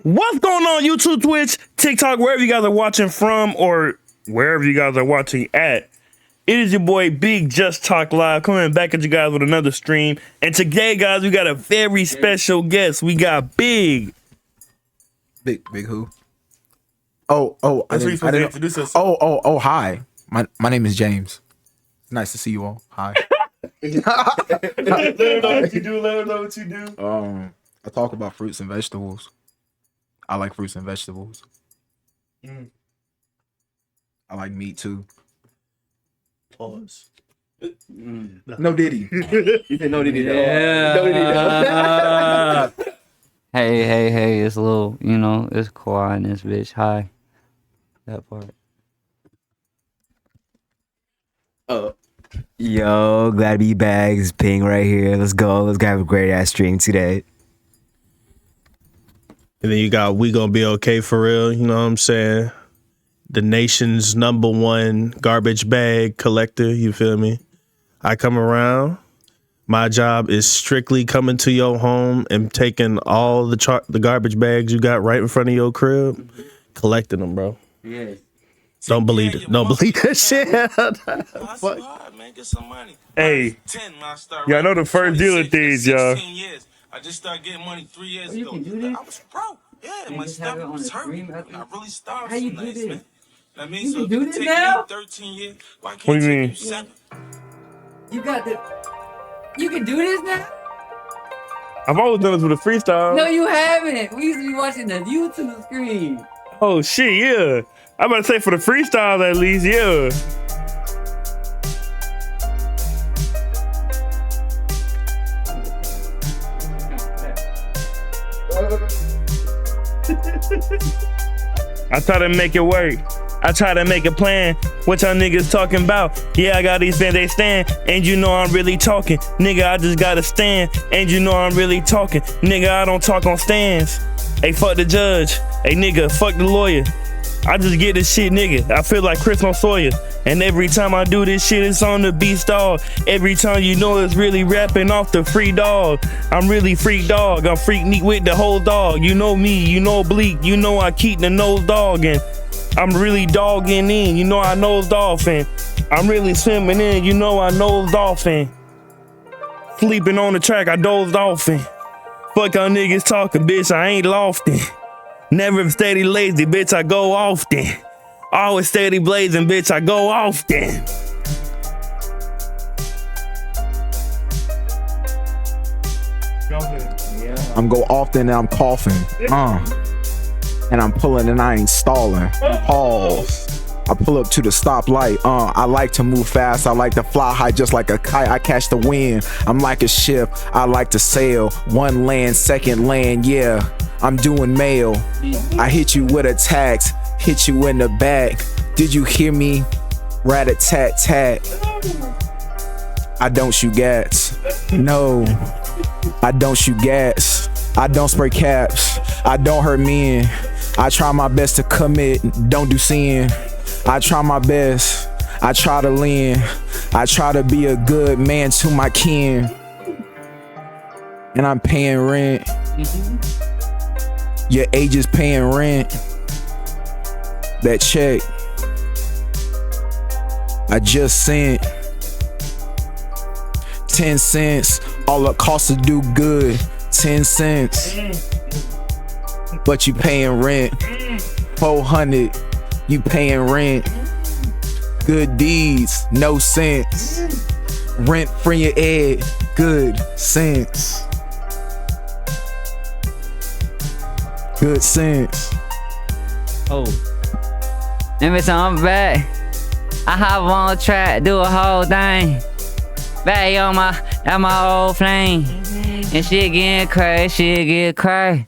What's going on YouTube, Twitch, TikTok, wherever you guys are watching from or wherever you guys are watching at? It is your boy Big Just Talk Live coming back at you guys with another stream. And today, guys, we got a very special guest. We got Big. Big who? Oh, I didn't introduce us. Oh, hi. My name is James. It's nice to see you all. Hi. Let her know what you do. Let her know what you do. I talk about fruits and vegetables. I like fruits and vegetables. I like meat too. Pause. No Diddy. You said no Diddy. Yeah. No Diddy. Hey, it's Lil, it's Kawaii in this bitch. Hi. That part. Yo, glad to be back. It's Ping right here. Let's go. Let's go have a great ass stream today. And then you got We Gonna Be Okay for real, you know what I'm saying? The nation's #1 garbage bag collector, you feel me? I come around. My job is strictly coming to your home and taking all the garbage bags you got right in front of your crib, collecting them, bro. Yeah. Don't believe it. Don't believe that shit. Hey, y'all know the first dealer things, y'all. I just started getting money 3 years You ago. can do this? I was broke. Yeah, my stomach was hurting. I really starved. How you some do nights, this? man. That means You so can if do it this take now? me 13 years, why can't What do you it mean? take you 7? You got the. You can do this now? I've always done this with a freestyle. No, you haven't. We used to be watching the YouTube screen. Oh shit, yeah. I'm about to say for the freestyle at least, yeah. I try to make it work. I try to make a plan. What y'all niggas talking about? Yeah, I got these fans, they stand. And you know I'm really talking. Nigga, I just gotta stand. And you know I'm really talking. Nigga, I don't talk on stands. Hey, fuck the judge. Hey, nigga, fuck the lawyer. I just get this shit, nigga. I feel like Chris on Sawyer. And every time I do this shit, it's on the beast dog. Every time you know it's really rapping off the free dog. I'm really freak dog. I'm freak neat with the whole dog. You know me, you know Bleak. You know I keep the nose dog. And I'm really dogging in. You know I nose dolphin. I'm really swimming in. You know I nose dolphin. Sleeping on the track, I dozed off in. Fuck y'all niggas talking, bitch. I ain't lofting. Never steady lazy, bitch, I go often. Always steady blazing, bitch, I go often. I'm go often and I'm coughing. And I'm pulling and I ain't stalling. Pause. I pull up to the stoplight. I like to move fast. I like to fly high just like a kite. I catch the wind. I'm like a ship. I like to sail. One land, second land, yeah. I'm doing mail. I hit you with a tax. Hit you in the back. Did you hear me? Rat-a-tat-tat. I don't shoot gas. No. I don't shoot gas. I don't spray caps. I don't hurt men. I try my best to commit. Don't do sin. I try my best. I try to lean. I try to be a good man to my kin. And I'm paying rent. Your age is paying rent. That check I just sent 10 cents. All it costs to do good 10 cents. But you paying rent 400. You paying rent. Good deeds, no sense. Rent free your ed, good sense. Good sense. Oh. Every time I'm back, I hop on the track, do a whole thing. Back on my old flame. And shit getting crazy, shit get crazy.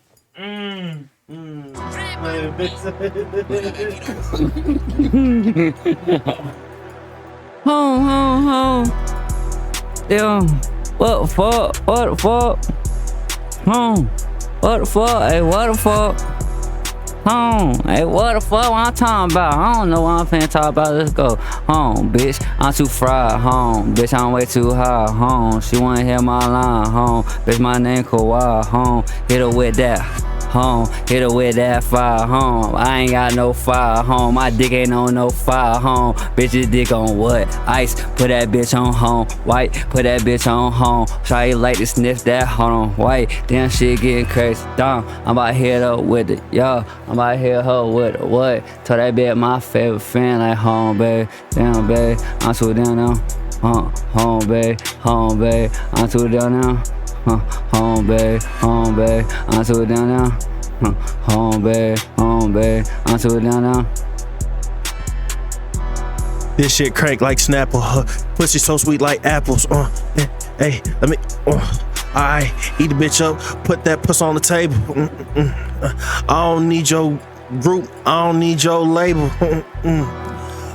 Home. Yo, what the fuck? Home. What the fuck? Hey, what the fuck? Home. Hey, what the fuck? What I'm talking about? I don't know what I'm finna talk about. Let's go. Home, bitch. I'm too fried. Home, bitch. I'm way too high. Home. She wanna hear my line. Home, bitch. My name Kawaii. Home. Hit her with that. home. Hit her with that fire, home. I ain't got no fire, home. My dick ain't on no fire, home. Bitch's dick on what? Ice, put that bitch on home. White, put that bitch on home. Try like to sniff that, hold on. White, damn shit getting crazy. Damn, I'm about to hit her with it, yo. I'm about to hit her with it, what? Told that bitch my favorite friend, like home, babe. Damn, babe, I'm too down now. Home, babe, I'm too down now. Home, babe, I'm too down now. Home, babe, I'm too down now. This shit crank like Snapple, pussy so sweet like apples. Hey, let me. Alright, eat the bitch up, put that puss on the table. I don't need your group, I don't need your label.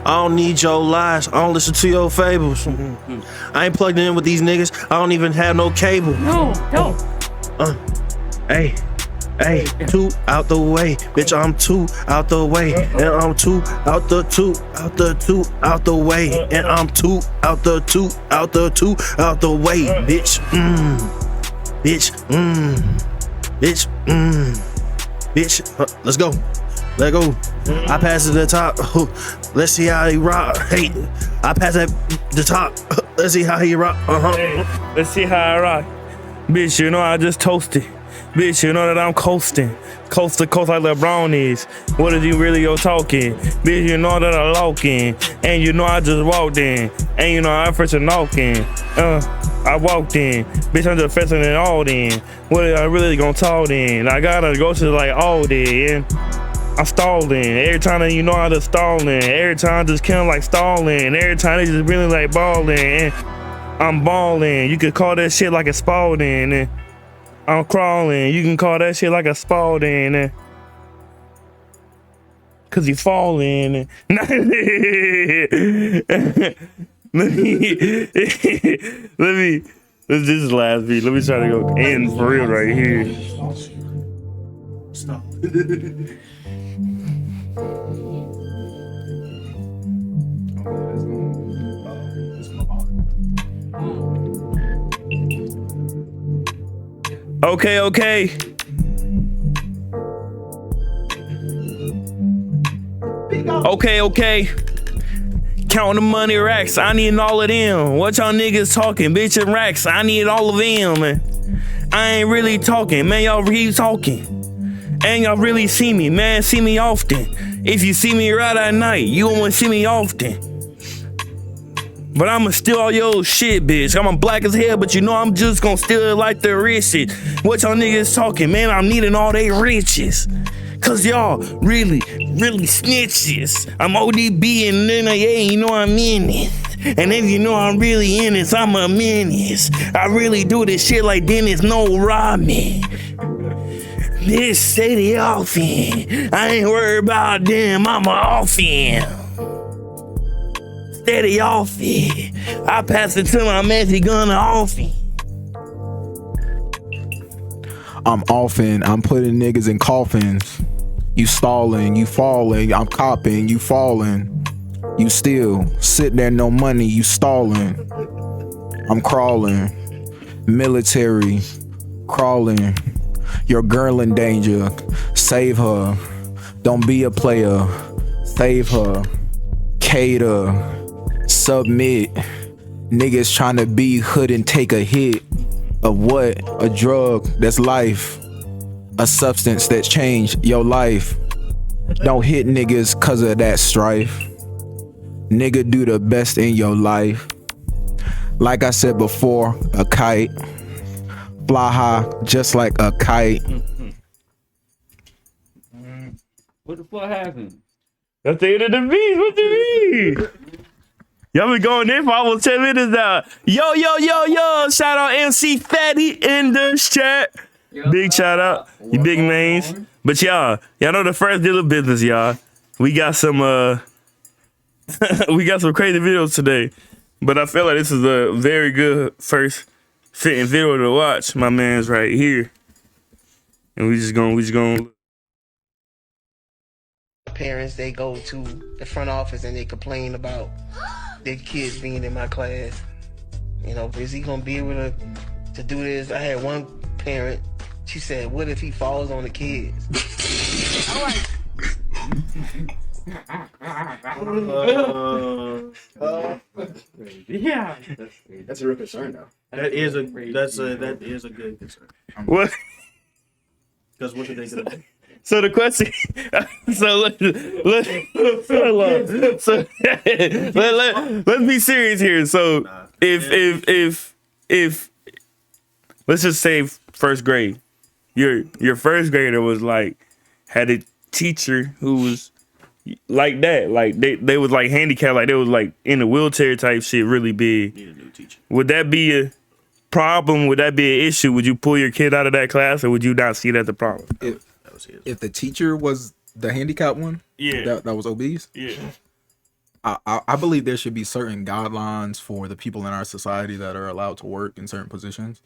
I don't need your lies, I don't listen to your fables. I ain't plugged in with these niggas, I don't even have no cable. No. Hey, two out the way, bitch, I'm two out the way, and I'm two out the way, and I'm two out the way, bitch, bitch, let's go. Let go. I pass it to the top. Let's see how he rock. Hey, I pass that the top. Let's see how he rock. Let's see how I rock. Bitch, you know I just toasted. Bitch, you know that I'm coasting. Coast to coast like LeBron is. What is you really go talking? Bitch, you know that I'm locking. And you know I just walked in. And you know I'm fresh and knocking. I walked in. Bitch, I'm just fessing it all in. What are I really gonna talk in? I gotta go to like all day. And I'm stalling. Every time that you know I just stalling. Every time I just killing like stalling. Every time they just really like balling. And I'm balling. You could call that shit like a Spalding. And I'm crawling. You can call that shit like a Spalding. And cause you falling. Let me. This is the last beat. Let me try to go in for real right here. Stop. Okay. Okay. Counting the money racks, I need all of them. What y'all niggas talking? Bitch and racks, I need all of them. I ain't really talking, man, y'all really talking. And y'all really see me, man, see me often. If you see me right at night, you won't see me often. But I'ma steal all your shit, bitch. I'm black as hell, but you know I'm just gonna steal it like the rich shit. What y'all niggas talking, man? I'm needing all they riches. Cause y'all really snitches. I'm ODB and then you know I'm in it. And if you know I'm really in this, I'm a menace. I really do this shit like Dennis no Rodman. This city off in. I ain't worried about them, I'm a off in. Steady off it. I pass it to my man, he gonna off it. I'm offing, I'm putting niggas in coffins. You stalling, you falling, I'm copping, you falling. You still sitting there, no money, you stalling. I'm crawling, military, crawling. Your girl in danger, save her. Don't be a player, save her. Cater, submit. Niggas trying to be hood and take a hit. Of what? A drug, that's life. A substance that changed your life. Don't hit niggas cause of that strife. Nigga, do the best in your life. Like I said before, a kite. Fly high just like a kite. What the fuck happened? That's the end of the beat. What do you mean? Y'all been going in for almost 10 minutes now. Yo. Shout out MC Fatty in the chat. Big shout out. You big names. But y'all know the first deal of business, y'all. We got some crazy videos today. But I feel like this is a very good first fitting video to watch. My man's right here. And we just gonna parents, they go to the front office and they complain about their kids being in my class. You know, is he gonna be able to do this? I had one parent She said, what if he falls on the kids? Yeah. That's a real concern, though. That is a good concern. What? Because what are they gonna do? So the question, let's be serious here. So if let's just say first grade, your first grader was like had a teacher who was like that, like they was like handicapped, like they was like in a wheelchair type shit, really big. Need a new teacher. Would that be a problem? Would that be an issue? Would you pull your kid out of that class, or would you not see that as a problem? If the teacher was the handicapped one, Yeah. that was obese, Yeah. I believe there should be certain guidelines for the people in our society that are allowed to work in certain positions.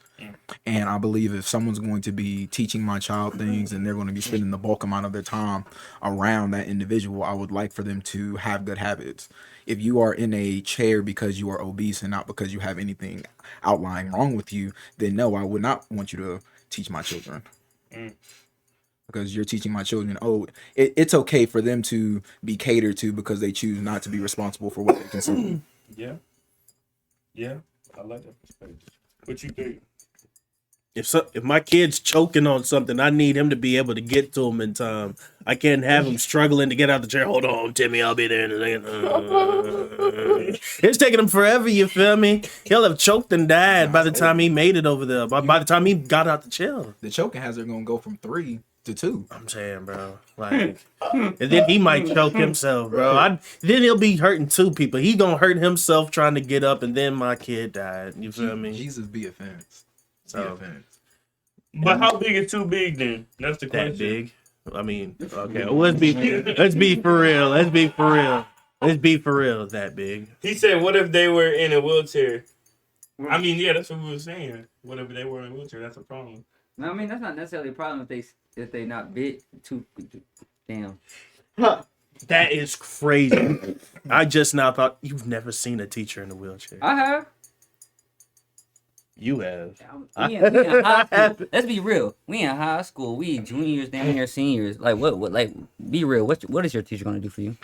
And I believe if someone's going to be teaching my child things and they're going to be spending the bulk amount of their time around that individual, I would like for them to have good habits. If you are in a chair because you are obese and not because you have anything outlying wrong with you, then no, I would not want you to teach my children. Because you're teaching my children, it's okay for them to be catered to because they choose not to be responsible for what they consume. Yeah. Yeah. I like that perspective. What you think? If my kid's choking on something, I need him to be able to get to him in time. I can't have him struggling to get out the chair. Hold on, Timmy, I'll be there in a second. It's taking him forever, you feel me? He'll have choked and died by the time he made it over there. By the time he got out the chair. The choking hazard gonna go from 3 to 2. I'm saying, bro. Like, and then he might choke himself, bro. Then he'll be hurting 2 people. He gonna hurt himself trying to get up, and then my kid died. You feel me? Jesus be offense. So, But how big is too big then? That's the question. that big. I mean, okay. Well, let's be for real. Let's be for real. That big. He said, "What if they were in a wheelchair?" I mean, yeah, that's what we were saying. What if they were in a wheelchair? That's a problem. No, I mean that's not necessarily a problem if they not big too. Damn. That is crazy. I just now thought you've never seen a teacher in a wheelchair. I have. You have. We in high school. Let's be real. We in high school. We juniors, damn near seniors. Like what? Like be real. What is your teacher gonna do for you?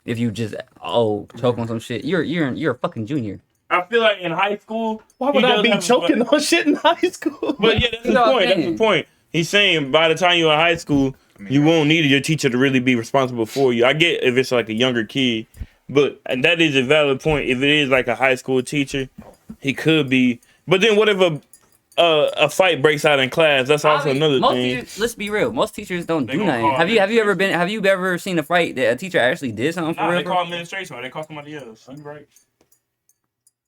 If you just choke on some shit, you're a fucking junior. I feel like in high school, Why would I be choking on shit in high school? But yeah, that's the point. That's the point. He's saying by the time you're in high school, you won't need your teacher to really be responsible for you. I get if it's like a younger kid, but that is a valid point. If it is like a high school teacher, he could be. But then what if a fight breaks out in class? That's also another thing. Teachers, let's be real. Most teachers don't do nothing. Have you ever seen a fight that a teacher actually did something for real? They call administration or they call somebody else. You right.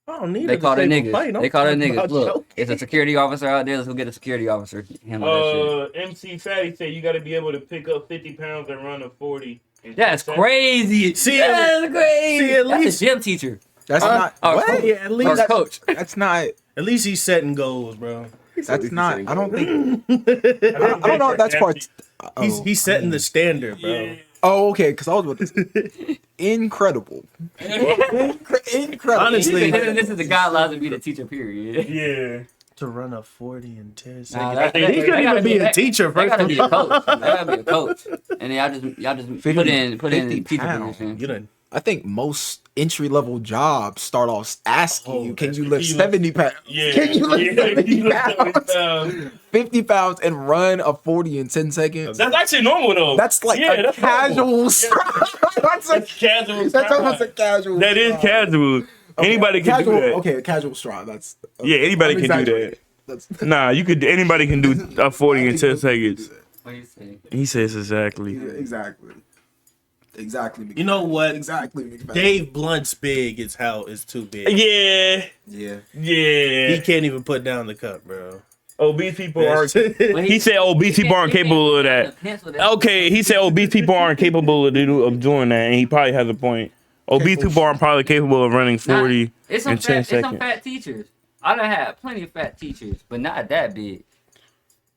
I don't need They call their niggas. Fight. They call their niggas. about Look, choking. it's a security officer out there. Let's go get a security officer. Handle that shit. MC Fatty said you got to be able to pick up 50 pounds and run a 40. That's crazy. See, that's crazy. see, at That's least- a gym teacher. That's not. What? Yeah, at Or least coach. That's not. at least he's setting goals, bro. That's not. I don't think. I don't know if that's part. He's setting the standard, bro. Yeah. Oh, okay. Because I was about to say, incredible. Incredible. Honestly, This is the guidelines to be the teacher. Period. Yeah. to run a 40 in 10 Nah, seconds. that- He that- couldn't that gotta even be a that- teacher That first gotta of be a all. coach. That gotta be a coach. And then y'all just 50 put in 50 teacher pounds. position. You done. I think most entry level jobs start off asking you, can that's you lift 70 pounds? Yeah. Can you lift 70 you lift pounds? 70 pounds. 50 pounds and run a 40 in 10 seconds? That's actually normal though. That's like a that's casual normal. stride. That's casual. That's almost a stride. casual That is stride. casual. Anybody can casual, do that. Okay, a casual stride. That's Yeah, anybody I'm can do that. exaggerating. That's Nah, you could. Anybody can do a 40 in 10 seconds. What do you say? He says exactly. yeah, exactly. Exactly. You know what? Exactly. McFadden. Dave Blunt's big is how is too big. Yeah, Yeah. yeah. He can't even put down the cup, bro. Obese people are. Well, He said obese people aren't capable of that. Okay, he said obese people aren't capable of doing that, and he probably has a point. Obese people aren't probably capable of running 40 It's in 10 some fat, it's some seconds. fat teachers. I done had plenty of fat teachers, but not that big.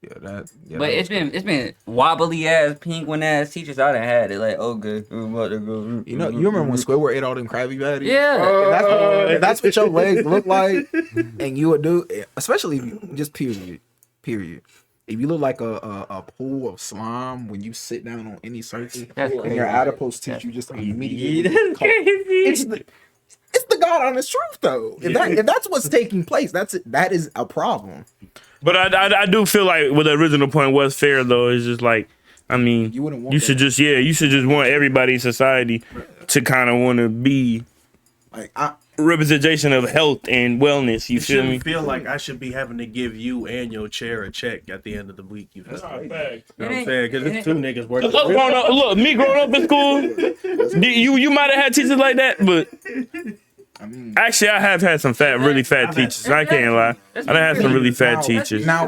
Yeah, But it's been wobbly ass, penguin ass teachers I done had. It like, okay, I'm about to go. You know, you remember when Squidward ate all them Krabby Patties? Yeah. If that's what your legs look like, and you would do, especially if you, just period. if you look like a pool of slime when you sit down on any surface, That's and crazy. your adipose tissue just immediately. That's crazy. It's the God honest truth though. If that's what's taking place, that is a problem. But I do feel like what the original point was fair though. It's just like, I mean, You wouldn't want you should that. just want everybody in society to kind of want to be Like representation of health and wellness. You It feel me? shouldn't feel like I should be having to give you and your chair a check at the end of the week. You feel me? You know what I'm saying? Because it's 2 niggas working. Look, me growing up in school, you might have had teachers like that, but I mean, actually I have had some really fat teachers. I can't lie. I done had some really fat teachers, now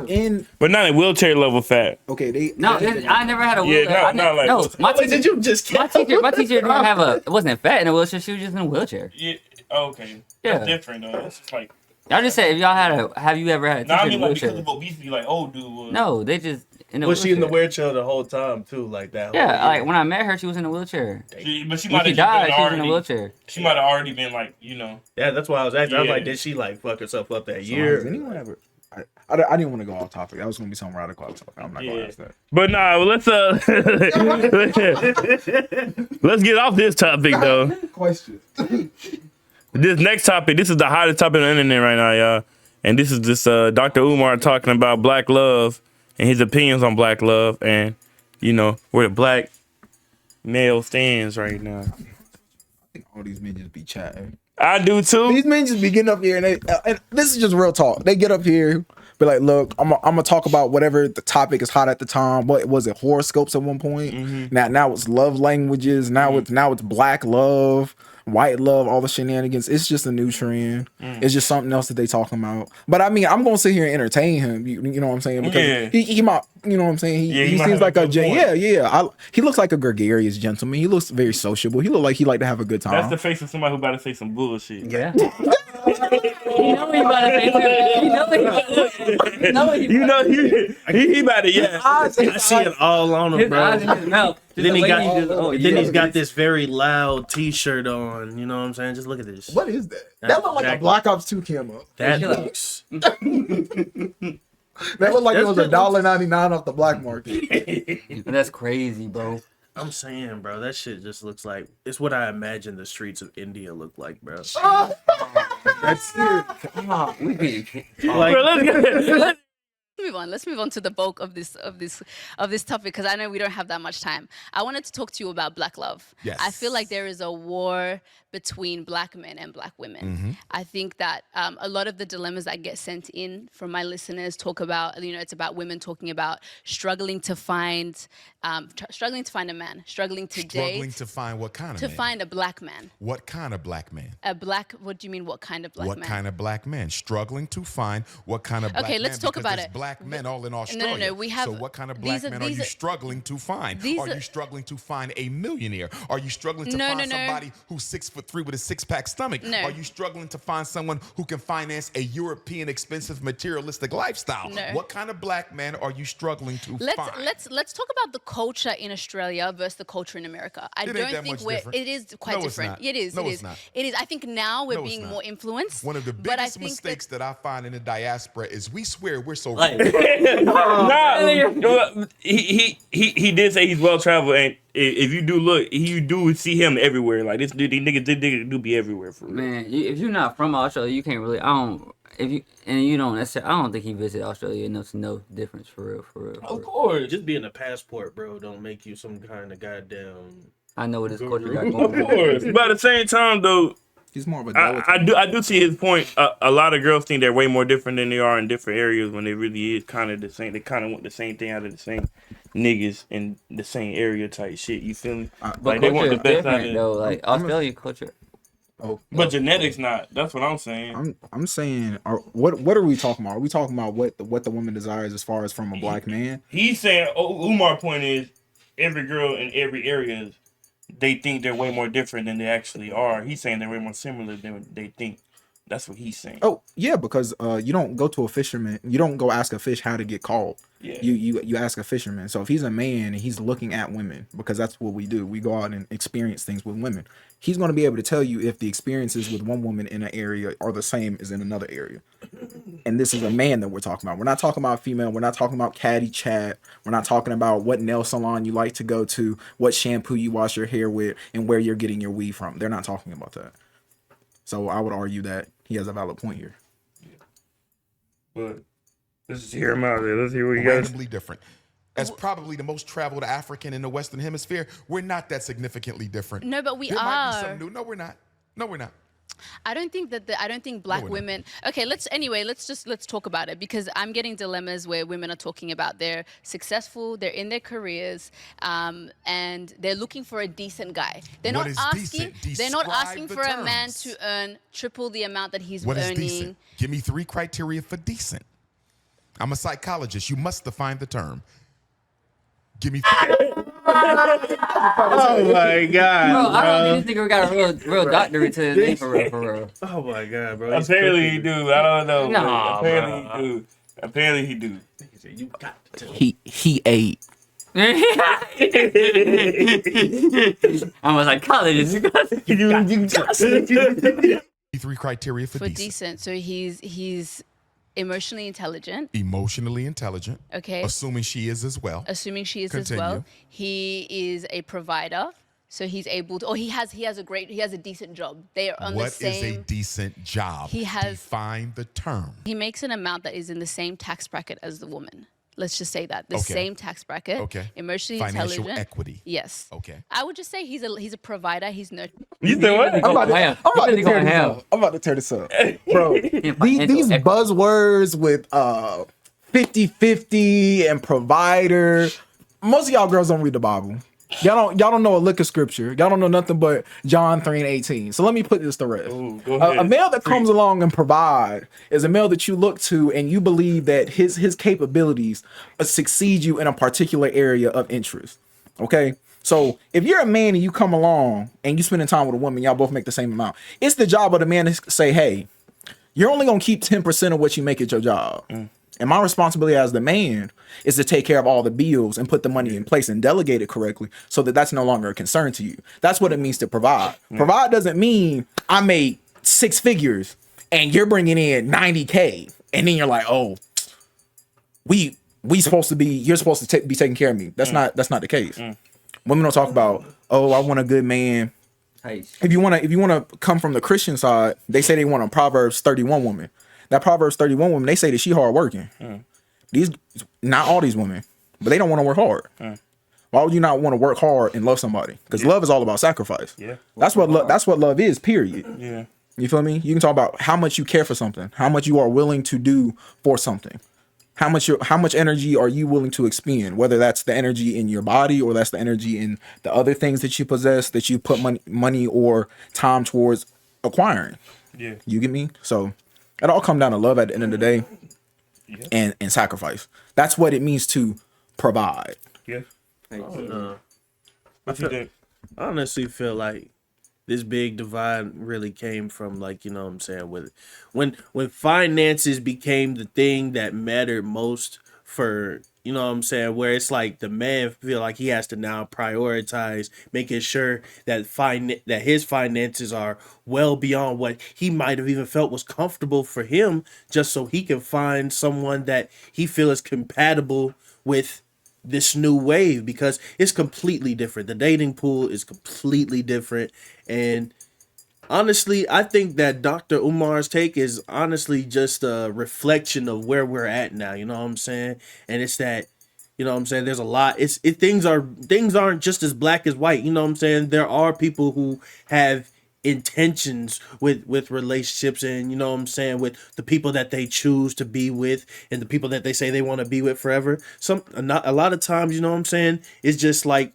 but not in wheelchair level fat. okay, I never had a Yeah, wheelchair. not like- no, my teacher, Did you just my teacher didn't have it wasn't fat in a wheelchair. She was just in a wheelchair. Yeah, okay. Yeah. That's different though. That's just like. I just said, if y'all have you ever had a teacher Nah, I in mean a like wheelchair? because of obesity, like old dude was. No, they just in a Was she in the wheelchair. wheelchair the whole time too, like that? Yeah, whole like when I met her, she was in a wheelchair. But she When might she have died, been she was in a already. wheelchair. She might have already been like, you know. Yeah, that's why I was asking. I was Yeah. like, did she like fuck herself up that Has year? anyone ever? I didn't want to go off topic. That was gonna be something radical off topic. I'm not gonna Yeah. ask that. But nah, let's let's get off this topic though. Question. This next topic, this is the hottest topic on the internet right now, y'all. And this is Dr. Umar talking about black love and his opinions on black love and, you know, where the black male stands right now. I think all these men just be chatting. I do too. These men just be getting up here and this is just real talk. They get up here, be like, look, I'm gonna talk about whatever the topic is hot at the time. What was it? Horoscopes at one point. Now it's love languages. Now it's black love, white love, all the shenanigans. It's just a new trend. It's just something else that they talking about. But I mean, I'm gonna sit here and entertain him. You know what I'm saying? Because Yeah. he might, you know what I'm saying? Yeah, he He might seems have a like a good point. he looks like a gregarious gentleman. He looks very sociable. He look like he like to have a good time. That's the face of somebody who about to say some bullshit. Yeah. You know what you about to say too. You know what you about to You know, he about to, yeah. I see it all on him, His bro. eyes in his mouth. Then he got, yeah. then he's got this very loud T-shirt on. You know what I'm saying? Just look at this. What is that? That look like a Jack- Black Ops 2 camo. That Chill out. looks. That looked like it was $1.99 off the black market. That's crazy, bro. I'm saying, bro, that shit just looks like it's what I imagine the streets of India look like, bro. That's it. We be Like, Bro, let's Move on. Let's move on to the bulk of this topic because I know we don't have that much time. I wanted to talk to you about black love. Yes. I feel like there is a war between black men and black women. I think that a lot of the dilemmas that get sent in from my listeners talk about, it's about women talking about struggling to find a man, struggling to Struggling date, to find what kind of to man? find a black man. What kind of black man? What do you mean? What kind of black What man? kind of black man? Struggling to find what kind of black man? Okay, let's talk because about there's it. black men all in Australia. No, we have- So what kind of these black are- man are these you are- struggling to find? these Are are- you struggling to find a millionaire? Are you struggling to No, find no, no. somebody who's 6'3" with a six-pack stomach? No. Are you struggling to find someone who can finance a European expensive materialistic lifestyle? No. What kind of black man are you struggling to find? Let's talk about the culture in Australia versus the culture in America. I It ain't don't that think much we're. different. It is quite No, it's different. not. It is. No, it it's is. not. It is. I think now we're No, it's being not. more influenced. One of the but I biggest think mistakes that I find in the diaspora is we swear we're so nah, he did say he's well traveled, and if you do look, you do see him everywhere. Like these niggas do be everywhere for real. Man, if you're not from Australia, you can't really. I don't think he visited Australia enough to know the difference for real. of course, just being a passport, bro, don't make you some kind of goddamn. I know what his culture got Of going on. course, but at the same time though, He's more of a delicate. I do see his point. A lot of girls think they're way more different than they are in different areas when they really is kind of the same. They kind of want the same thing out of the same niggas in the same area type shit. You feel me? But Like they want the culture is best out different of though. it. Like Australia culture. But genetics not. That's what I'm saying. I'm saying, what are we talking about? Are we talking about what the woman desires as far as from a black man? He's saying Umar's point is every girl in every area they think they're way more different than they actually are. He's saying they're way more similar than they think. That's what he's saying. Oh yeah, because you don't go to a fisherman. You don't go ask a fish how to get caught. Yeah. You ask a fisherman. So if he's a man and he's looking at women, because that's what we do. We go out and experience things with women. He's going to be able to tell you if the experiences with one woman in an area are the same as in another area. And this is a man that we're talking about. We're not talking about female. We're not talking about catty chat. We're not talking about what nail salon you like to go to, what shampoo you wash your hair with, and where you're getting your weave from. They're not talking about that. So I would argue that he has a valid point here. But let's just hear him out there. Let's hear what you guys. Randomly different. As probably the most traveled African in the Western Hemisphere, we're not that significantly different. No, but we There are. might be something new. No, we're not. No, we're not. I don't think black we're not. women. Okay, let's talk about it, because I'm getting dilemmas where women are talking about they're successful, they're in their careers, and they're looking for a decent guy. They're What not is asking. decent? They're not Describe asking the for a man terms. to earn triple the amount that he's What is earning. decent? Give me 3 criteria for decent. I'm a psychologist. You must define the term. Give me. Oh my god! Bro, I don't think this nigga got a real doctorate to his name for real. Oh my god, bro. He's Apparently he cooking. do. I don't know. Nah, apparently bro. he do. Apparently he do. You got to tell. He ate. I'm a psychologist. Give me 3 criteria for For decent. decent, so he's emotionally intelligent. Emotionally intelligent. Okay. Assuming she is as well. Assuming she is as Continue. well. He is a provider, so he's able to. Or he has a decent job. They are on What the is same. a decent job? He has- Define the term. He makes an amount that is in the same tax bracket as the woman. Let's just say that the Okay. same tax bracket. Okay. Emotionally Financial intelligent. equity. Yes. Okay. I would just say he's a provider. He's no. You said what? I'm about to tear this hell. up. I'm about to tear this up. Bro, these equity. buzzwords with 50-50 and provider. Most of y'all girls don't read the Bible. Y'all don't know a lick of scripture. Y'all don't know nothing but John 3:18. So let me put this to rest. Ooh, go ahead. A male that comes along and provide is a male that you look to and you believe that his capabilities succeed you in a particular area of interest. Okay? So if you're a man and you come along and you spending time with a woman, y'all both make the same amount. It's the job of the man to say, hey, you're only gonna keep 10% of what you make at your job. And my responsibility as the man is to take care of all the bills and put the money in place and delegate it correctly so that that's no longer a concern to you. That's what it means to provide. Provide doesn't mean I made 6 figures and you're bringing in 90K. And then you're like, oh, you're supposed to be taking care of me. That's not the case. Women don't talk about, oh, I want a good man. If you want to come from the Christian side, they say they want a Proverbs 31 woman. That Proverbs 31 woman, they say that she hard working. Not all these women, but they don't want to work hard. Why would you not want to work hard and love somebody? Because love is all about sacrifice. Yeah. That's what love is, period. Yeah. You feel me? You can talk about how much you care for something, how much you are willing to do for something. How much energy are you willing to expend? Whether that's the energy in your body or that's the energy in the other things that you possess that you put money or time towards acquiring. Yeah. You get me? So it all come down to love at the end of the day, and sacrifice. That's what it means to provide. Yeah. What What you think? I honestly feel like this big divide really came from, like, you know what I'm saying, with when finances became the thing that mattered most for, you know what I'm saying, where it's like the man feel like he has to now prioritize making sure that that his finances are well beyond what he might have even felt was comfortable for him, just so he can find someone that he feels is compatible with this new wave, because it's completely different. The dating pool is completely different. And honestly, I think that Dr. Umar's take is honestly just a reflection of where we're at now. You know what I'm saying? And it's that, you know what I'm saying, there's a lot. Things aren't just as black as white. You know what I'm saying? There are people who have intentions with relationships, and, you know what I'm saying, with the people that they choose to be with and the people that they say they want to be with forever. A lot of times, you know what I'm saying, it's just like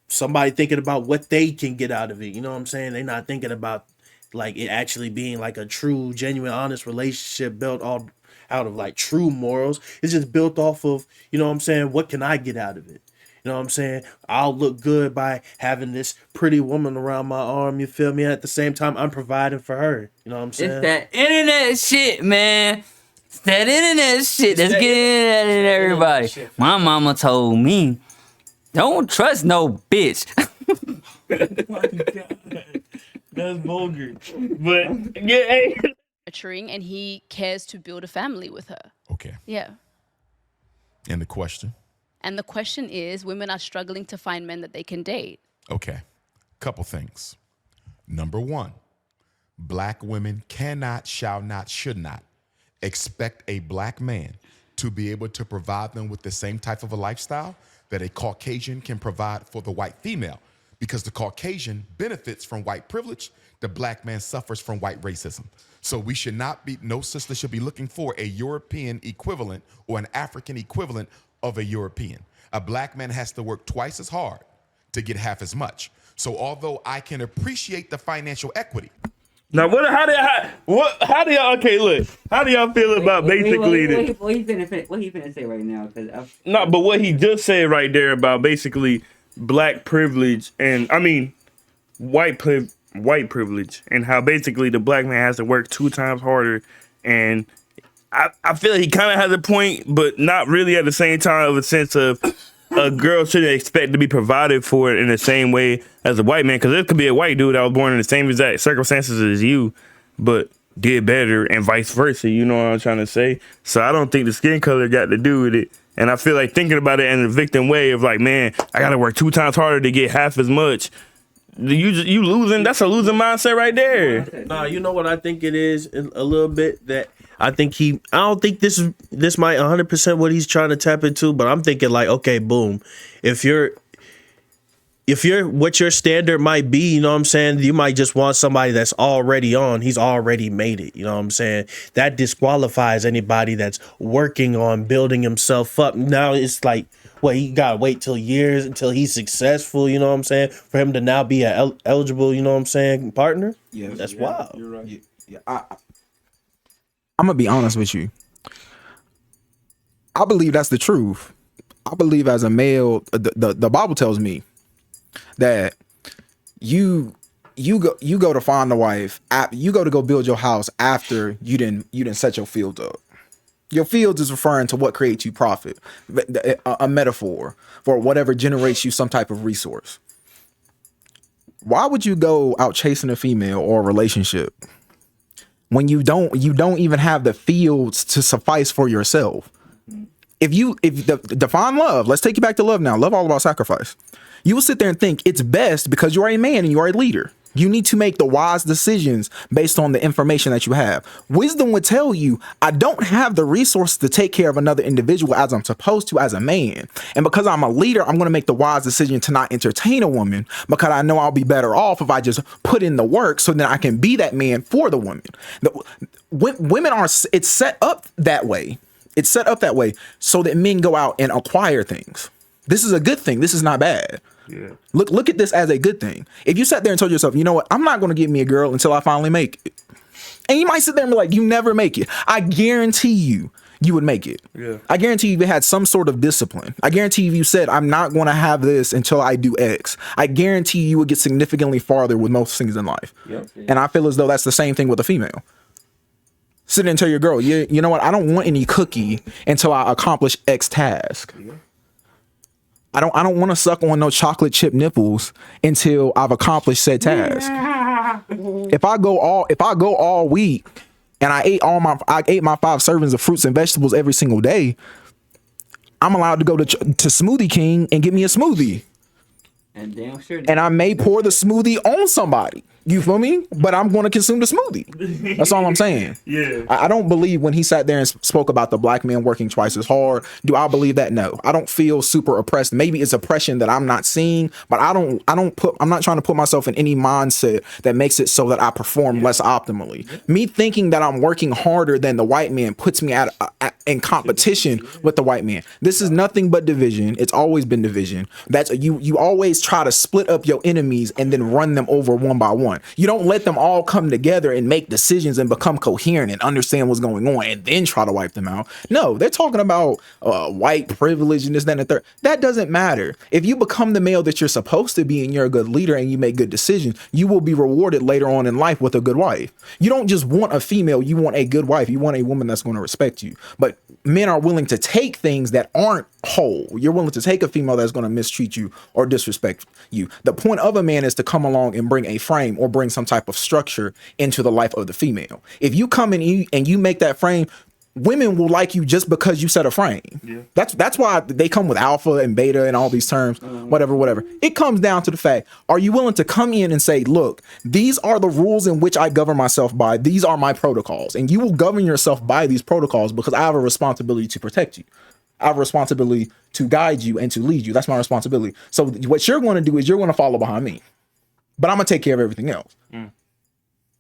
somebody thinking about what they can get out of it. You know what I'm saying? They're not thinking about like it actually being like a true, genuine, honest relationship built all out of like true morals. It's just built off of, you know what I'm saying, what can I get out of it? You know what I'm saying? I'll look good by having this pretty woman around my arm, you feel me? At the same time, I'm providing for her. You know what I'm saying? It's that internet shit, man. It's that internet shit that's getting at it, everybody. My mama told me, don't trust no bitch. Oh my God. That's vulgar. But yeah, hey. Nurturing, and he cares to build a family with her. Okay. Yeah. And the question? And the question is, women are struggling to find men that they can date. Okay. Couple things. Number one, black women cannot, shall not, should not expect a black man to be able to provide them with the same type of a lifestyle that a Caucasian can provide for the white female. Because the Caucasian benefits from white privilege, the black man suffers from white racism. So we should not be, no sister should be looking for a European equivalent or an African equivalent of a European. A black man has to work twice as hard to get half as much. So although I can appreciate the financial equity. Now how do y'all, okay, look, how do y'all feel about basically what he finna say right now? No, but what he just said right there about basically black privilege and white privilege and how basically the black man has to work 2 times harder, and I feel like he kind of has a point, but not really at the same time, of a sense of a girl shouldn't expect to be provided for in the same way as a white man, because there could be a white dude that was born in the same exact circumstances as you, but did better, and vice versa. You know what I'm trying to say? So I don't think the skin color got to do with it. And I feel like thinking about it in a victim way of like, man, I got to work 2 times harder to get half as much. You losing. That's a losing mindset right there. Nah, you know what I think it is a little bit, that I don't think this might 100% what he's trying to tap into, but I'm thinking like, okay, boom. If you're what your standard might be, you know what I'm saying? You might just want somebody that's already on. He's already made it. You know what I'm saying? That disqualifies anybody that's working on building himself up. Now it's like, he gotta wait till years until he's successful, you know what I'm saying, for him to now be an eligible, you know what I'm saying, partner? Yeah, that's wild. You're right. Yeah. I'm gonna be honest with you. I believe that's the truth. I believe as a male, the Bible tells me that you go to find a wife, you go build your house after you didn't set your field up. Your fields is referring to what creates you profit, a metaphor for whatever generates you some type of resource. Why would you go out chasing a female or a relationship when you don't even have the fields to suffice for yourself? If define love, let's take you back to love now. Love all about sacrifice. You will sit there and think it's best because you are a man and you are a leader. You need to make the wise decisions based on the information that you have. Wisdom would tell you, I don't have the resources to take care of another individual as I'm supposed to as a man. And because I'm a leader, I'm going to make the wise decision to not entertain a woman, because I know I'll be better off if I just put in the work so that I can be that man for the woman. Women it's set up that way. It's set up that way so that men go out and acquire things. This is a good thing. This is not bad. Yeah. Look at this as a good thing. If you sat there and told yourself, you know what, I'm not going to get me a girl until I finally make it. And you might sit there and be like, you never make it. I guarantee you would make it. Yeah. I guarantee you had some sort of discipline. I guarantee you said, I'm not going to have this until I do X. I guarantee you would get significantly farther with most things in life. Yep. And I feel as though that's the same thing with a female. Sit there and tell your girl, you know what, I don't want any cookie until I accomplish X task. Yeah. I don't want to suck on no chocolate chip nipples until I've accomplished said task. If I go all week and I ate my 5 servings of fruits and vegetables every single day, I'm allowed to go to Smoothie King and get me a smoothie. And damn sure. And I may pour the smoothie on somebody. You feel me? But I'm going to consume the smoothie. That's all I'm saying. Yeah. I don't believe when he sat there and spoke about the black man working twice as hard. Do I believe that? No. I don't feel super oppressed. Maybe it's oppression that I'm not seeing, but I'm not trying to put myself in any mindset that makes it so that I perform less optimally. Me thinking that I'm working harder than the white man puts me in competition with the white man. This is nothing but division. It's always been division. That's you always try to split up your enemies and then run them over one by one. You don't let them all come together and make decisions and become coherent and understand what's going on and then try to wipe them out. No, they're talking about white privilege and this, that, and the third. That doesn't matter. If you become the male that you're supposed to be and you're a good leader and you make good decisions, you will be rewarded later on in life with a good wife. You don't just want a female, you want a good wife. You want a woman that's going to respect you. But men are willing to take things that aren't whole. You're willing to take a female that's going to mistreat you or disrespect you. The point of a man is to come along and bring a frame or bring some type of structure into the life of the female. If you come in and you make that frame, women will like you just because you set a frame. Yeah. That's why they come with alpha and beta and all these terms, whatever. It comes down to the fact, are you willing to come in and say, look, these are the rules in which I govern myself by. These are my protocols. And you will govern yourself by these protocols because I have a responsibility to protect you. I have a responsibility to guide you and to lead you. That's my responsibility. So what you're going to do is you're going to follow behind me, but I'm going to take care of everything else.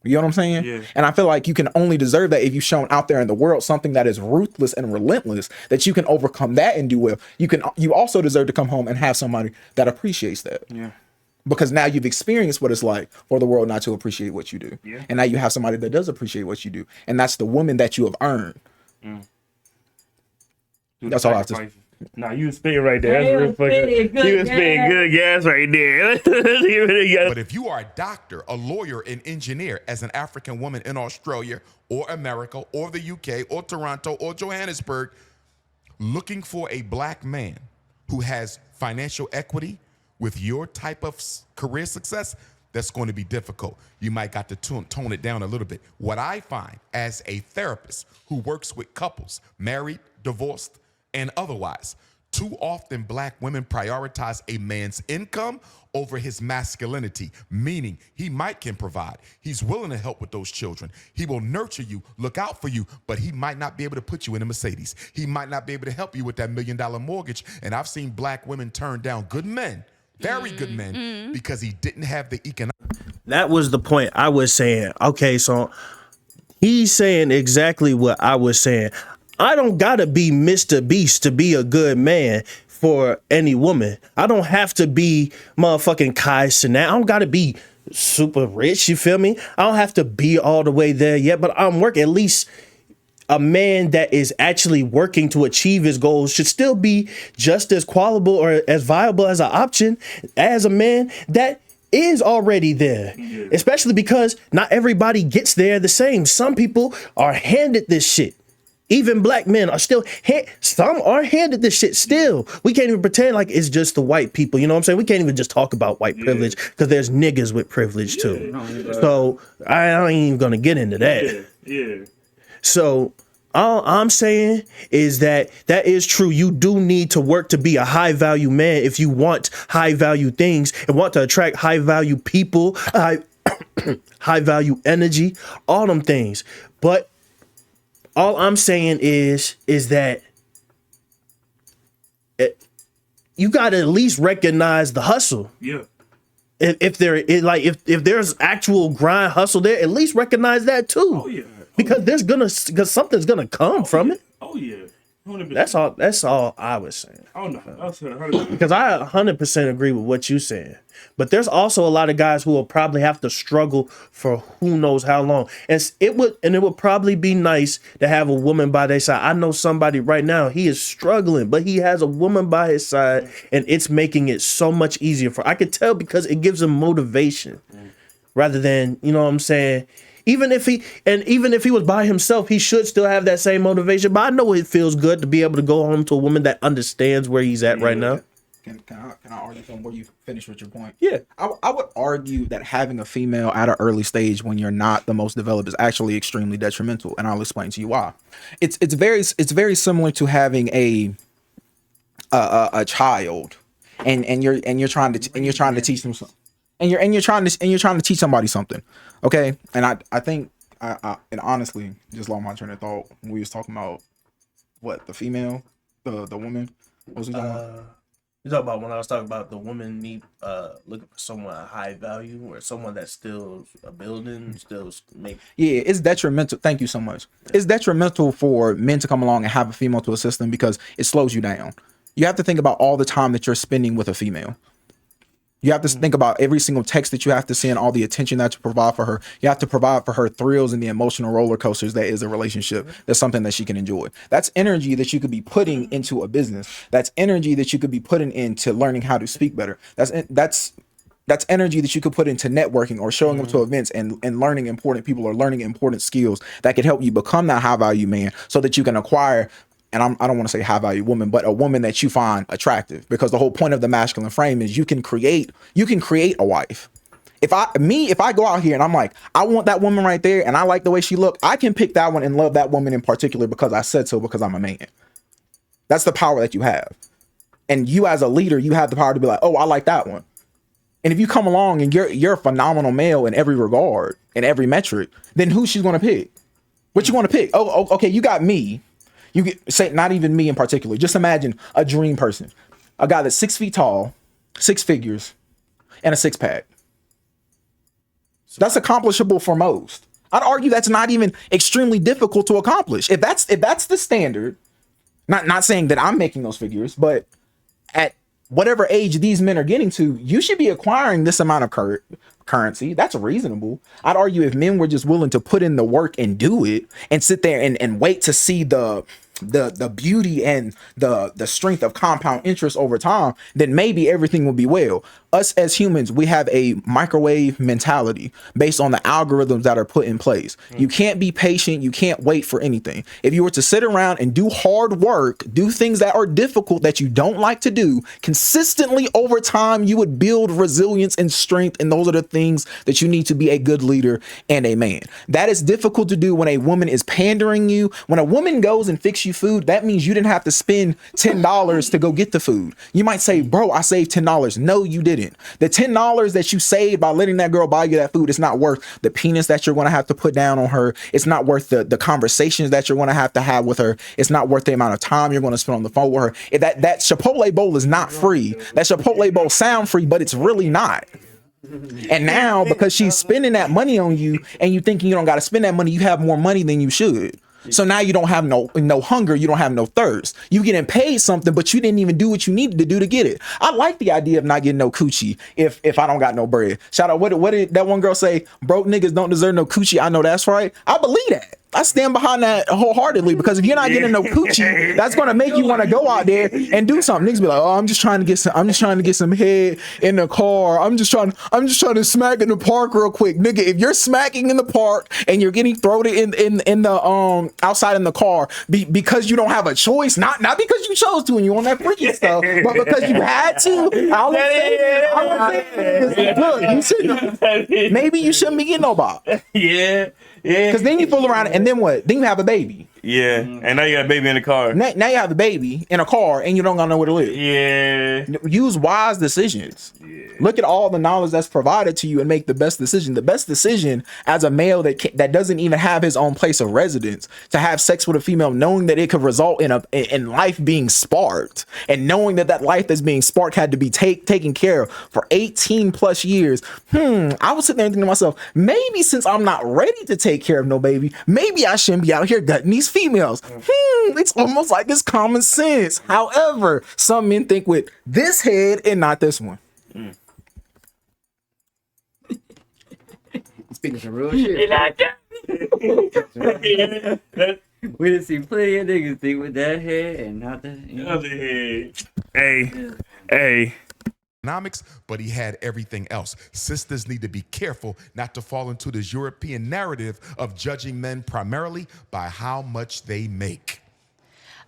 You know what I'm saying? Yeah. And I feel like you can only deserve that if you've shown out there in the world something that is ruthless and relentless, that you can overcome that and do well. You also deserve to come home and have somebody that appreciates that. Yeah. Because now you've experienced what it's like for the world not to appreciate what you do. Yeah. And now you have somebody that does appreciate what you do. And that's the woman that you have earned. That's all I have to say. Nah, you was spitting right there. That's real fucking good. You was spitting good gas right there. But if you are a doctor, a lawyer, an engineer, as an African woman in Australia or America or the UK or Toronto or Johannesburg, looking for a black man who has financial equity with your type of career success, that's going to be difficult. You might got to tone it down a little bit. What I find as a therapist who works with couples, married, divorced, and otherwise, too often black women prioritize a man's income over his masculinity, meaning he can provide. He's willing to help with those children. He will nurture you, look out for you, but he might not be able to put you in a Mercedes. He might not be able to help you with that $1 million mortgage. And I've seen black women turn down good men, very good men, because he didn't have the economic. That was the point I was saying. Okay, so he's saying exactly what I was saying. I don't gotta be Mr. Beast to be a good man for any woman. I don't have to be motherfucking Kai Cenat. I don't gotta be super rich, you feel me? I don't have to be all the way there yet, but I'm working. At least a man that is actually working to achieve his goals should still be just as qualifiable or as viable as an option as a man that is already there, especially because not everybody gets there the same. Some people are handed this shit. Even black men are still, some are handed this shit still. We can't even pretend like it's just the white people. You know what I'm saying? We can't even just talk about white privilege because there's niggas with privilege too. So I ain't even gonna get into that. So all I'm saying is that is true. You do need to work to be a high value man if you want high value things and want to attract high value people, high value energy, all them things. But all I'm saying is that you got to at least recognize the hustle. Yeah. If there's actual grind hustle there, at least recognize that too. Oh yeah. Because something's gonna come from it. Oh yeah. 100%. That's all I was saying. Oh no, because I 100% agree with what you're saying. But there's also a lot of guys who will probably have to struggle for who knows how long. And it would probably be nice to have a woman by their side. I know somebody right now, he is struggling, but he has a woman by his side and it's making it so much easier I could tell because it gives him motivation rather than, you know what I'm saying? Even if he was by himself, he should still have that same motivation. But I know it feels good to be able to go home to a woman that understands where he's at right now. Can I argue from where you finish with your point? Yeah, I would argue that having a female at an early stage when you're not the most developed is actually extremely detrimental, and I'll explain to you why. It's very similar to having a child, and you're trying to teach them something, and you're trying to teach somebody something. Okay, and I think and honestly just lost my train of thought when we was talking about what the female, the woman. What was we talking about? You talk about when I was talking about the woman looking for someone of high value or someone that's still a building, still maybe. Yeah, it's detrimental. Thank you so much. It's detrimental for men to come along and have a female to assist them because it slows you down. You have to think about all the time that you're spending with a female. You have to think about every single text that you have to send, all the attention that you provide for her. You have to provide for her thrills and the emotional roller coasters that is a relationship. That's something that she can enjoy. That's energy that you could be putting into a business. That's energy that you could be putting into learning how to speak better. That's energy that you could put into networking or showing up to events and learning important people or learning important skills that could help you become that high value man so that you can acquire, and I don't want to say high value woman, but a woman that you find attractive, because the whole point of the masculine frame is you can create a wife. If I go out here and I'm like, I want that woman right there and I like the way she look, I can pick that one and love that woman in particular because I said so, because I'm a man. That's the power that you have. And you as a leader, you have the power to be like, oh, I like that one. And if you come along and you're a phenomenal male in every regard, in every metric, then who she's going to pick? What you want to pick? Oh, okay, you got me. You get, say, not even me in particular. Just imagine a dream person, a guy that's 6 feet tall, 6 figures, and a 6-pack. That's accomplishable for most. I'd argue that's not even extremely difficult to accomplish. If that's the standard, not saying that I'm making those figures, but at whatever age these men are getting to, you should be acquiring this amount of currency. That's reasonable. I'd argue if men were just willing to put in the work and do it and sit there and wait to see the beauty and the strength of compound interest over time, then maybe everything will be well. Us as humans, we have a microwave mentality based on the algorithms that are put in place. You can't be patient. You can't wait for anything. If you were to sit around and do hard work, do things that are difficult that you don't like to do consistently over time, you would build resilience and strength. And those are the things that you need to be a good leader and a man. That is difficult to do when a woman is pandering you. When a woman goes and fixes you food, that means you didn't have to spend $10 to go get the food. You might say, bro, I saved $10. No, you didn't. The $10 that you saved by letting that girl buy you that food is not worth the penis that you're going to have to put down on her. It's not worth the conversations that you're going to have with her. It's not worth the amount of time you're going to spend on the phone with her. If that Chipotle bowl is not free. That Chipotle bowl sound free, but it's really not. And now, because she's spending that money on you and you thinking you don't got to spend that money, you have more money than you should. So now you don't have no hunger, you don't have no thirst. You getting paid something, but you didn't even do what you needed to do to get it. I like the idea of not getting no coochie if I don't got no bread. Shout out, what did that one girl say? Broke niggas don't deserve no coochie. I know that's right. I believe that. I stand behind that wholeheartedly, because if you're not getting no coochie, that's gonna make you want to go out there and do something. Niggas be like, oh, I'm just trying to get some head in the car. I'm just trying to smack in the park real quick. Nigga, if you're smacking in the park and you're getting thrown in the outside in the car because you don't have a choice, not because you chose to and you on that freaky stuff, but because you had to. Look, maybe you shouldn't be getting no bop. Yeah. Because then you fool around and then what? Then you have a baby. Yeah. And now you got a baby in the car. Now you have a baby in a car and you don't got nowhere to live. Yeah. Use wise decisions. Yeah. Look at all the knowledge that's provided to you and make the best decision. The best decision as a male that doesn't even have his own place of residence, to have sex with a female, knowing that it could result in life being sparked, and knowing that life that's being sparked had to be taken care of for 18 plus years. I was sitting there thinking to myself, maybe since I'm not ready to take care of no baby, maybe I shouldn't be out here gutting these females. It's almost like it's common sense. However, some men think with this head and not this one. Speaking some real shit. We done see plenty of niggas think with that head and not the other head. Hey. Economics, but he had everything else. Sisters need to be careful not to fall into this European narrative of judging men primarily by how much they make.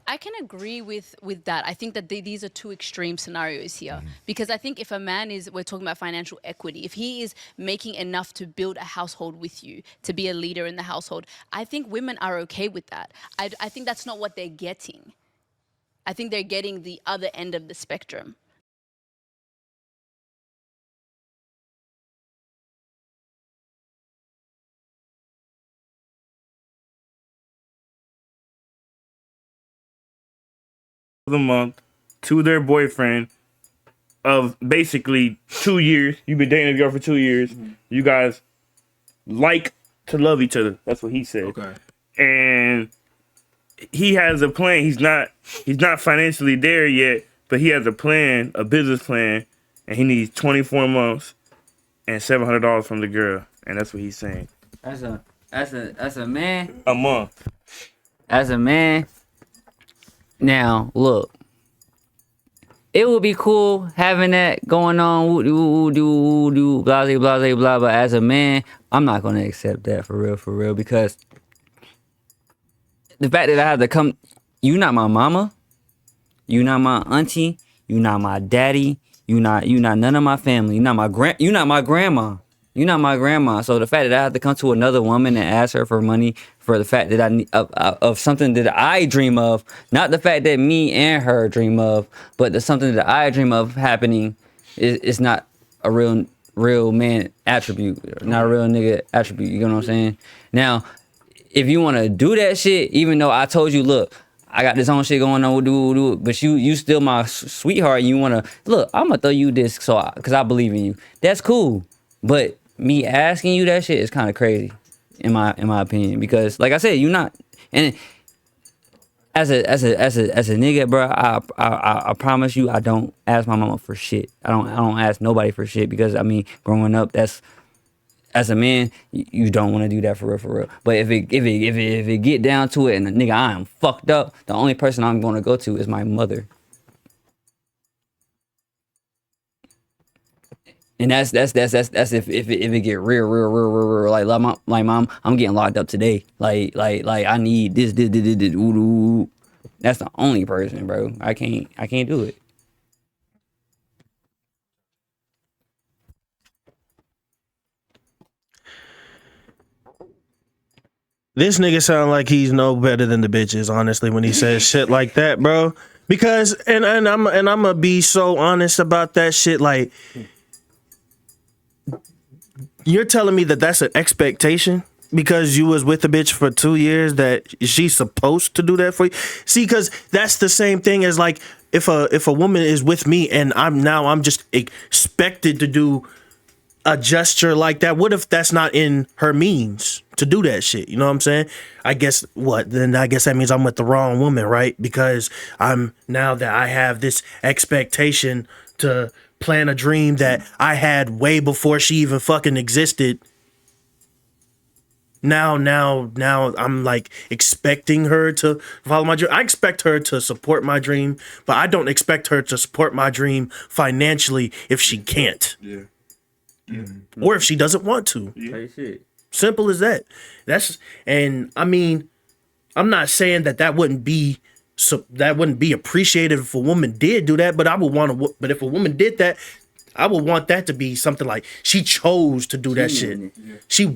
I can agree with that. I think that these are two extreme scenarios here. Because I think if a man we're talking about financial equity, if he is making enough to build a household with you, to be a leader in the household, I think women are okay with that. I think that's not what they're getting. I think they're getting the other end of the spectrum. The month to their boyfriend of basically 2 years. You've been dating a girl for 2 years. You guys like to love each other. That's what he said. Okay. And he has a plan. He's not financially there yet, but he has a plan, a business plan, and he needs 24 months and $700 from the girl, and that's what he's saying. That's a man. A month. As a man. Now look, it would be cool having that going on. Blah blah blah blah. But as a man, I'm not gonna accept that for real, because the fact that I have to come, you not my mama, you not my auntie, you not my daddy, you not none of my family, you not my grandma. You're not my grandma. So the fact that I have to come to another woman and ask her for money for the fact that I need of something that I dream of, not the fact that me and her dream of, but the something that I dream of happening is not a real man attribute, not a real nigga attribute. You know what I'm saying? Now, if you want to do that shit, even though I told you, look, I got this own shit going on, but you still my sweetheart. And you want to look, I'm gonna throw you this because I believe in you. That's cool, but me asking you that shit is kind of crazy, in my opinion, because like I said, you not, and as a nigga, bro, I promise you, I don't ask my mama for shit. I don't ask nobody for shit, because I mean, growing up, that's, as a man, you don't want to do that for real. But if it get down to it, and nigga, I am fucked up, the only person I'm gonna go to is my mother. And that's if it get real like mom, I'm getting locked up today. Like I need this. That's the only person, bro. I can't do it. This nigga sound like he's no better than the bitches, honestly, when he says shit like that, bro. Because and I'm gonna be so honest about that shit, like, you're telling me that that's an expectation because you was with a bitch for 2 years that she's supposed to do that for you? See, because that's the same thing as, like, if a woman is with me and I'm just expected to do a gesture like that. What if that's not in her means to do that shit? You know what I'm saying? I guess that means I'm with the wrong woman, right? Because now that I have this expectation to plan a dream that I had way before she even fucking existed. Now I'm like expecting her to follow my dream. I expect her to support my dream, but I don't expect her to support my dream financially if she can't. Yeah. Or if she doesn't want to. Yeah. Simple as that. And I mean, I'm not saying that wouldn't be appreciated if a woman did do that, but but if a woman did that, I would want that to be something like she chose to do that shit. Yeah.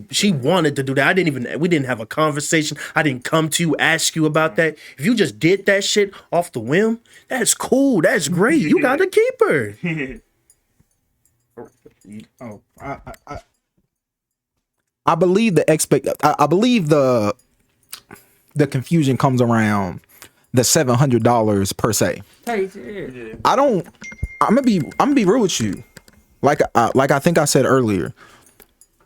She wanted to do that. We didn't have a conversation. I didn't come to you, ask you about that. If you just did that shit off the whim, that's cool. That's great. You got to keep her. I believe I believe the confusion comes around the $700 per se. I'm gonna be real with you. Like I think I said earlier,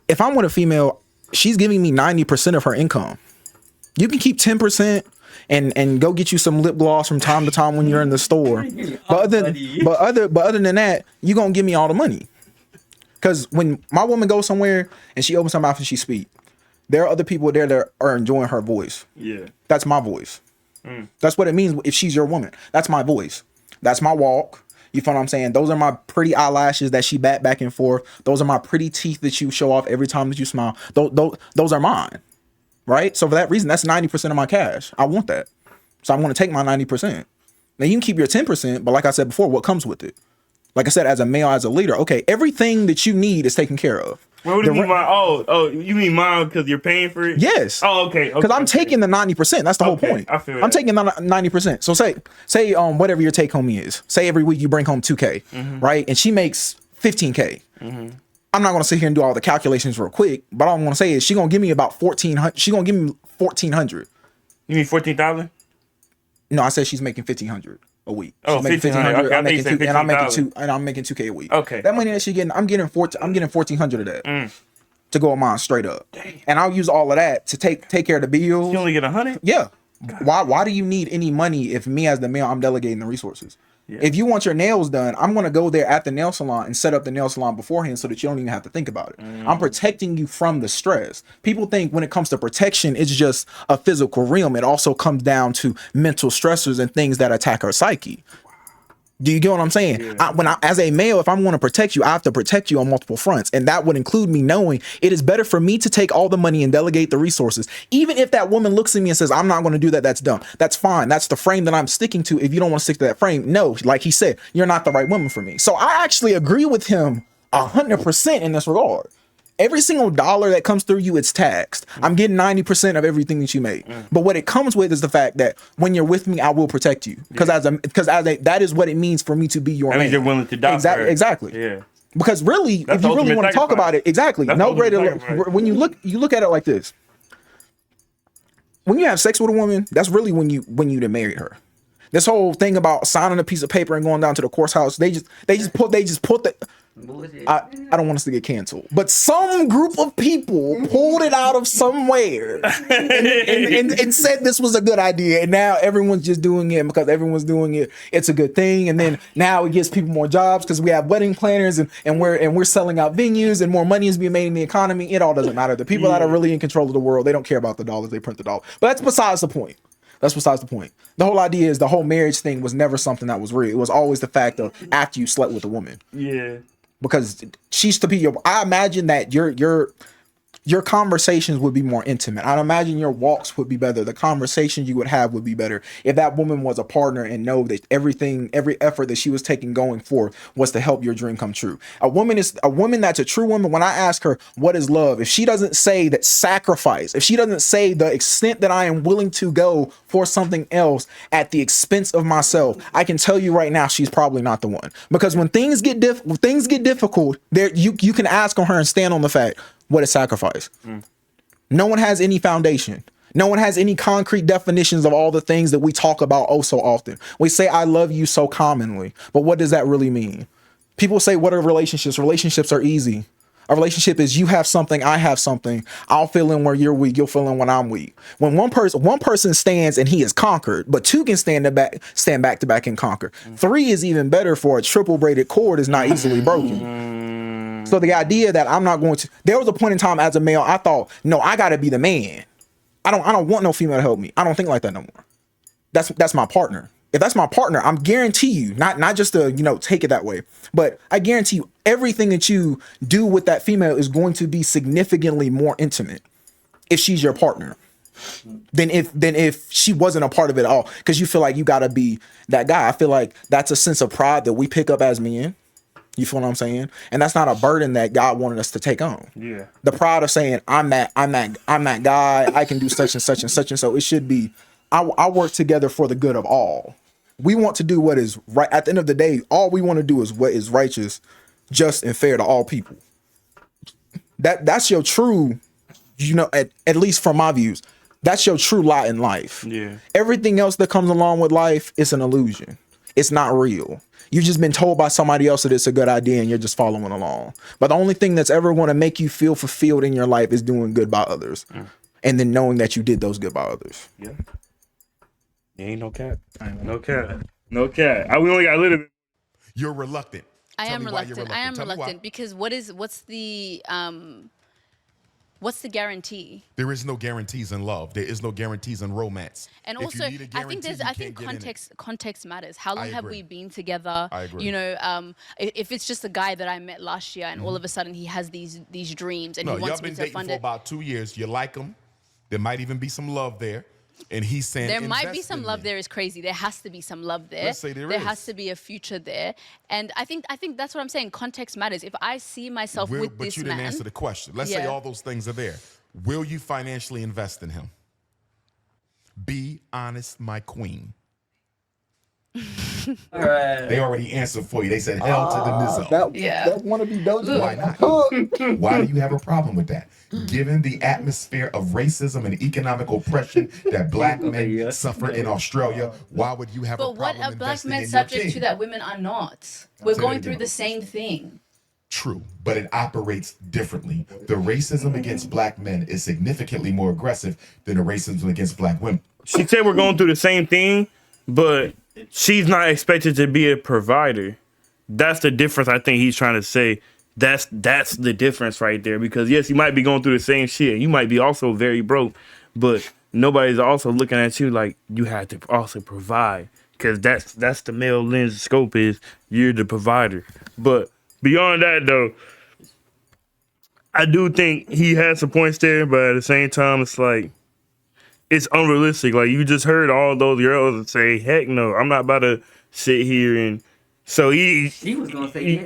if I'm with a female, she's giving me 90% of her income. You can keep 10% and go get you some lip gloss from time to time when you're in the store. But other than that, you gonna give me all the money. Because when my woman goes somewhere and she opens her mouth and she speaks, there are other people there that are enjoying her voice. Yeah, that's my voice. That's what it means if she's your woman. That's my voice. That's my walk. You feel what I'm saying? Those are my pretty eyelashes that she back and forth. Those are my pretty teeth that you show off every time that you smile. Those are mine, right? So for that reason, that's 90% of my cash. I want that. So I'm going to take my 90%. Now you can keep your 10%, but like I said before, what comes with it? Like I said, as a male, as a leader, okay, everything that you need is taken care of. What do you mean mine? Oh, you mean mine because you're paying for it? Yes. Oh, okay. Because I'm taking the 90%. That's the whole point. I feel I'm taking the 90%. So say whatever your take home is. Say every week you bring home 2K, right? And she makes 15K. I'm not going to sit here and do all the calculations real quick, but all I'm going to say is she's going to give me about 1,400. She's going to give me 1,400. You mean 14,000? No, I said she's making 1,500 a week. Oh, 1,500. Okay, I'm making 2K a week. Okay. That money that she's getting, I'm getting 1,400 of that to go on mine straight up. Damn. And I'll use all of that to take care of the bills. You only get 100? Yeah. God. Why do you need any money if me as the male, I'm delegating the resources? Yeah. If you want your nails done, I'm going to go there at the nail salon and set up the nail salon beforehand so that you don't even have to think about it. I'm protecting you from the stress. People think when it comes to protection, it's just a physical realm. It also comes down to mental stressors and things that attack our psyche. Do you get what I'm saying? Yeah. As a male, if I'm going to protect you, I have to protect you on multiple fronts. And that would include me knowing it is better for me to take all the money and delegate the resources. Even if that woman looks at me and says, I'm not going to do that, that's dumb. That's fine. That's the frame that I'm sticking to. If you don't want to stick to that frame, no, like he said, you're not the right woman for me. So I actually agree with him 100% in this regard. Every single dollar that comes through you, it's taxed. I'm getting 90% of everything that you make. But what it comes with is the fact that when you're with me, I will protect you. Because that is what it means for me to be your man. That means you're willing to die. Exactly. Yeah. Because really, That's if you really want to talk about it, exactly. That's No greater. sacrifice. When you look at it like this. When you have sex with a woman, that's really when you done married her. This whole thing about signing a piece of paper and going down to the course house, they just put the. I don't want us to get canceled, but some group of people pulled it out of somewhere and said this was a good idea, and now everyone's just doing it because everyone's doing it. It's a good thing, and then now it gives people more jobs because we have wedding planners and we're selling out venues and more money is being made in the economy. It all doesn't matter. The people that are really in control of the world, they don't care about the dollars. They print the dollar. But that's besides the point. That's besides the point. The whole idea is the whole marriage thing was never something that was real. It was always the fact of after you slept with a woman. Yeah. Because she's to be your. I imagine that your conversations would be more intimate. I imagine your walks would be better. The conversations you would have would be better if that woman was a partner and know that every effort that she was taking going forth was to help your dream come true. A woman that's a true woman. When I ask her what is love, if she doesn't say that sacrifice, if she doesn't say the extent that I am willing to go for something else at the expense of myself, I can tell you right now she's probably not the one. Because when things get difficult, there you can ask on her and stand on the fact. What is sacrifice? No one has any foundation. No one has any concrete definitions of all the things that we talk about oh so often. We say, I love you so commonly, but what does that really mean? People say, what are relationships? Relationships are easy. A relationship is you have something, I have something. I'll fill in where you're weak. You'll fill in when I'm weak. When one person stands and he is conquered, but two can stand back to back and conquer. Three is even better, for a triple braided cord is not easily broken. So the idea that I'm not going to, there was a point in time as a male, I thought, no, I gotta be the man. I don't want no female to help me. I don't think like that no more. That's my partner. If that's my partner, I'm guarantee you, not just to, take it that way, but I guarantee you everything that you do with that female is going to be significantly more intimate if she's your partner than if she wasn't a part of it at all. Because you feel like you gotta be that guy. I feel like that's a sense of pride that we pick up as men. You feel what I'm saying? And that's not a burden that God wanted us to take on. Yeah. The pride of saying I'm that guy. I can do such and such and such and so. It should be. I work together for the good of all. We want to do what is right. At the end of the day, all we want to do is what is righteous, just, and fair to all people. That's your true. At least from my views, that's your true lot in life. Yeah. Everything else that comes along with life is an illusion. It's not real. You've just been told by somebody else that it's a good idea and you're just following along. But the only thing that's ever going to make you feel fulfilled in your life is doing good by others. And then knowing that you did those good by others. Yeah. Ain't no cap. No cap. No cap. We only got a little bit. You're reluctant. I am Tell me why you're reluctant. I am Tell me why. reluctant because what's the guarantee? There is no guarantees in love. There is no guarantees in romance. And If you also, need a I guarantee, think you can't get in it. context matters. How long have agree. we been together? I agree. If it's just a guy that I met last year and all of a sudden he has these dreams and No, he y'all wants me been to dating fund for it. about 2 years. You like him. There might even be some love there. And he's saying There might be invest some in love me. there is crazy. There has to be some love there. Let's say there has is. to be a future there. And I think that's what I'm saying. Context matters. If I see myself with But this you didn't man, answer the question. Let's say Yeah. all those things are there. Will you financially invest in him? Be honest, my queen. All right. They already answered for you. They said hell to the nizzo. That want to be Doja. Why not? Why do you have a problem with that? Given the atmosphere of racism and economic oppression that black men suffer in Australia, why would you have a but what problem are black investing men in your subject king? to that women are not? We're Say going that through again. the same thing. True, but it operates differently. The racism against black men is significantly more aggressive than the racism against black women. She said we're going through the same thing, but she's not expected to be a provider. That's the difference. I think he's trying to say. That's the difference right there. Because yes, you might be going through the same shit. You might be also very broke, but nobody's also looking at you like you have to also provide. Because that's the male lens scope is you're the provider. But beyond that though, I do think he has some points there. But at the same time, it's like it's unrealistic. Like you just heard all those girls say, "Heck no, I'm not about to sit here and." So She was gonna say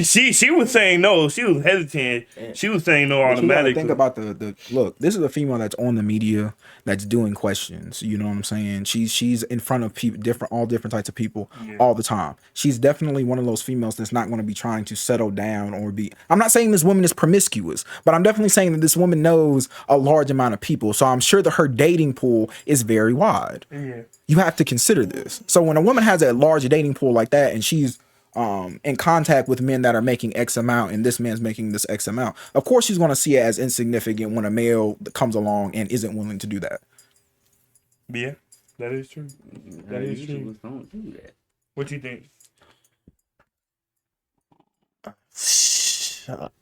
she was saying no. She was hesitant. She was saying no automatically. Think about the look. This is a female that's on the media that's doing questions. You know what I'm saying? She's in front of people, all different types of people all the time. She's definitely one of those females that's not going to be trying to settle down or be. I'm not saying this woman is promiscuous, but I'm definitely saying that this woman knows a large amount of people. So I'm sure that her dating pool is very wide. Yeah. You have to consider this. So when a woman has a large dating pool like that and she's in contact with men that are making X amount and this man's making this X amount, of course she's going to see it as insignificant when a male comes along and isn't willing to do that. Yeah, that is true. That is true. Don't do that. What you think?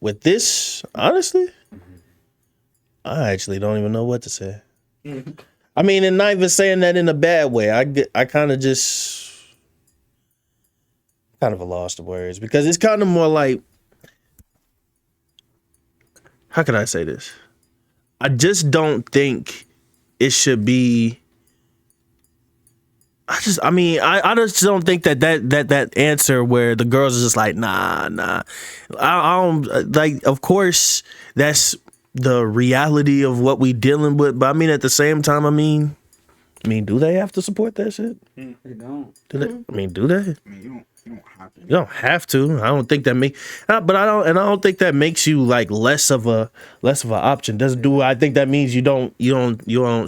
With this, honestly, I actually don't even know what to say. I mean, and not even saying that in a bad way. I kind of just kind of a lost of words because it's kind of more like, how can I say this? I just don't think it should be. I just don't think that answer where the girls are just like, nah. I don't like. Of course, that's the reality of what we dealing with, but I mean at the same time, I mean, do they have to support that shit? They don't. Do they? I mean, do they? I mean, you don't have to. You don't have to. I don't think that but I don't think that makes you like less of an option. I think that means you don't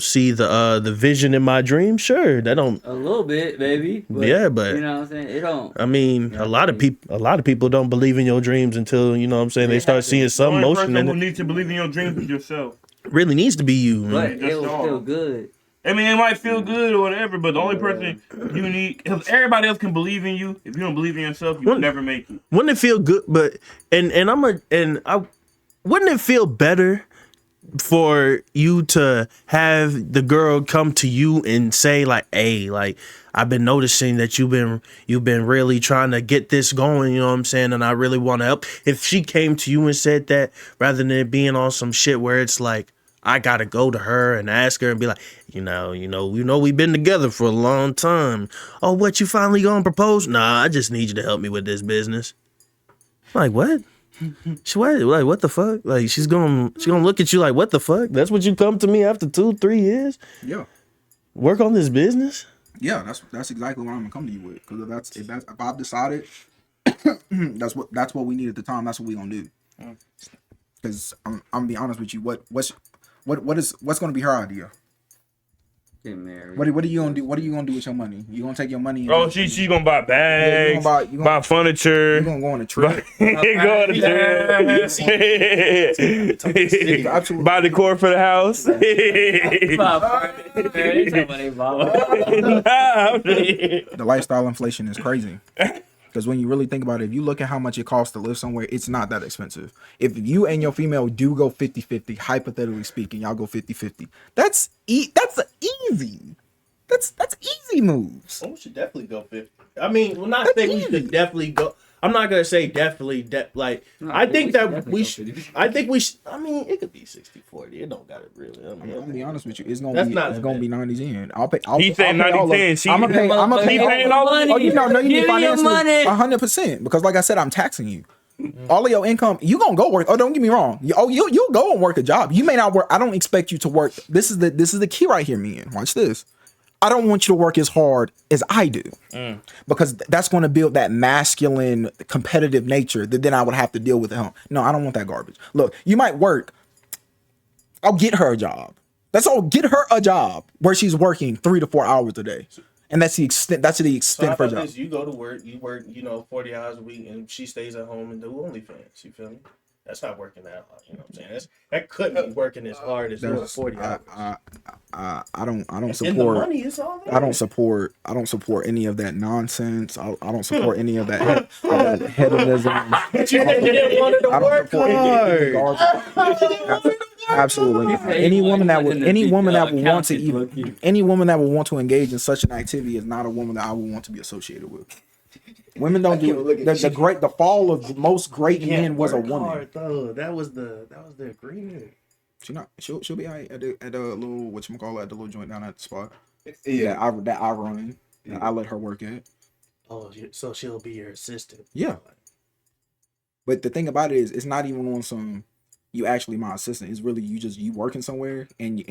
see the vision in my dream? Sure, that don't. A little bit, maybe. But, yeah, but you know what I'm saying. It don't. I mean, a lot of people don't believe in your dreams until you know what I'm saying they start seeing some motion in it. You need to believe in your dreams with yourself. Really needs to be you, man. But it will feel good. I mean, it might feel good or whatever, but the only person you need, because everybody else can believe in you. If you don't believe in yourself, you will never make it. Wouldn't it feel good? But wouldn't it feel better for you to have the girl come to you and say like, "Hey, like I've been noticing that you've been really trying to get this going, you know what I'm saying, and I really want to help." If she came to you and said that, rather than it being on some shit where it's like, I gotta go to her and ask her and be like, you know, we've been together for a long time. Oh, what, you finally gonna propose? Nah, I just need you to help me with this business. Like, what? Like, what the fuck? Like, she's gonna look at you like, what the fuck? That's what you come to me after 2-3 years? Yeah. Work on this business? Yeah, that's exactly what I'm gonna come to you with. Because if I've decided that's what we need at the time, that's what we gonna do. Because I'm gonna be honest with you, what's gonna be her idea? Get married. What are you gonna do? What are you gonna do with your money? You gonna take your money? And she's gonna buy bags, buy furniture. You gonna go on a trip? Go on a trip. Buy decor for the house. The lifestyle inflation is crazy. Because when you really think about it, if you look at how much it costs to live somewhere, it's not that expensive. If you and your female do go 50-50, hypothetically speaking, y'all go 50-50. That's easy. That's easy moves. Oh, we should definitely go 50. I mean, when I say we should definitely go, I'm not gonna say definitely. I think that we should. I think we should. I mean, it could be 60-40. it don't got it really. I mean, I'm gonna be honest with you. It's gonna be 90s in. I'll pay. He said 90-10. I'm gonna pay all of it. Oh, you need finance money. 100%. Because like I said, I'm taxing you. All of your income, you gonna go work. Oh, don't get me wrong. You'll go and work a job. You may not work. I don't expect you to work. This is the key right here, man. Watch this. I don't want you to work as hard as I do, because that's going to build that masculine competitive nature that then I would have to deal with at home. No, I don't want that garbage. Look, you might work. I'll get her a job. That's all. Get her a job where she's working 3 to 4 hours a day. And that's the extent. That's the extent of her job. You go to work. You work, 40 hours a week, and she stays at home and do OnlyFans. You feel me? That's not working that hard. You know what I'm saying? That couldn't be working as hard as doing 40 hours. I don't And the support. money is all there. I don't support any of that nonsense. I don't support any of that hedonism. But you didn't want it to work hard. Absolutely. Any woman that would want to engage in such an activity is not a woman that I would want to be associated with. Women don't do it. The fall of most great men was a woman. Hard, though. That was the agreement. She'll be all right at the little whatchamacallit, at the little joint down at the spot. Yeah, I run. I let her work at. Oh, so she'll be your assistant. Yeah. But the thing about it is, it's not even on some you actually my assistant. It's really you working somewhere, and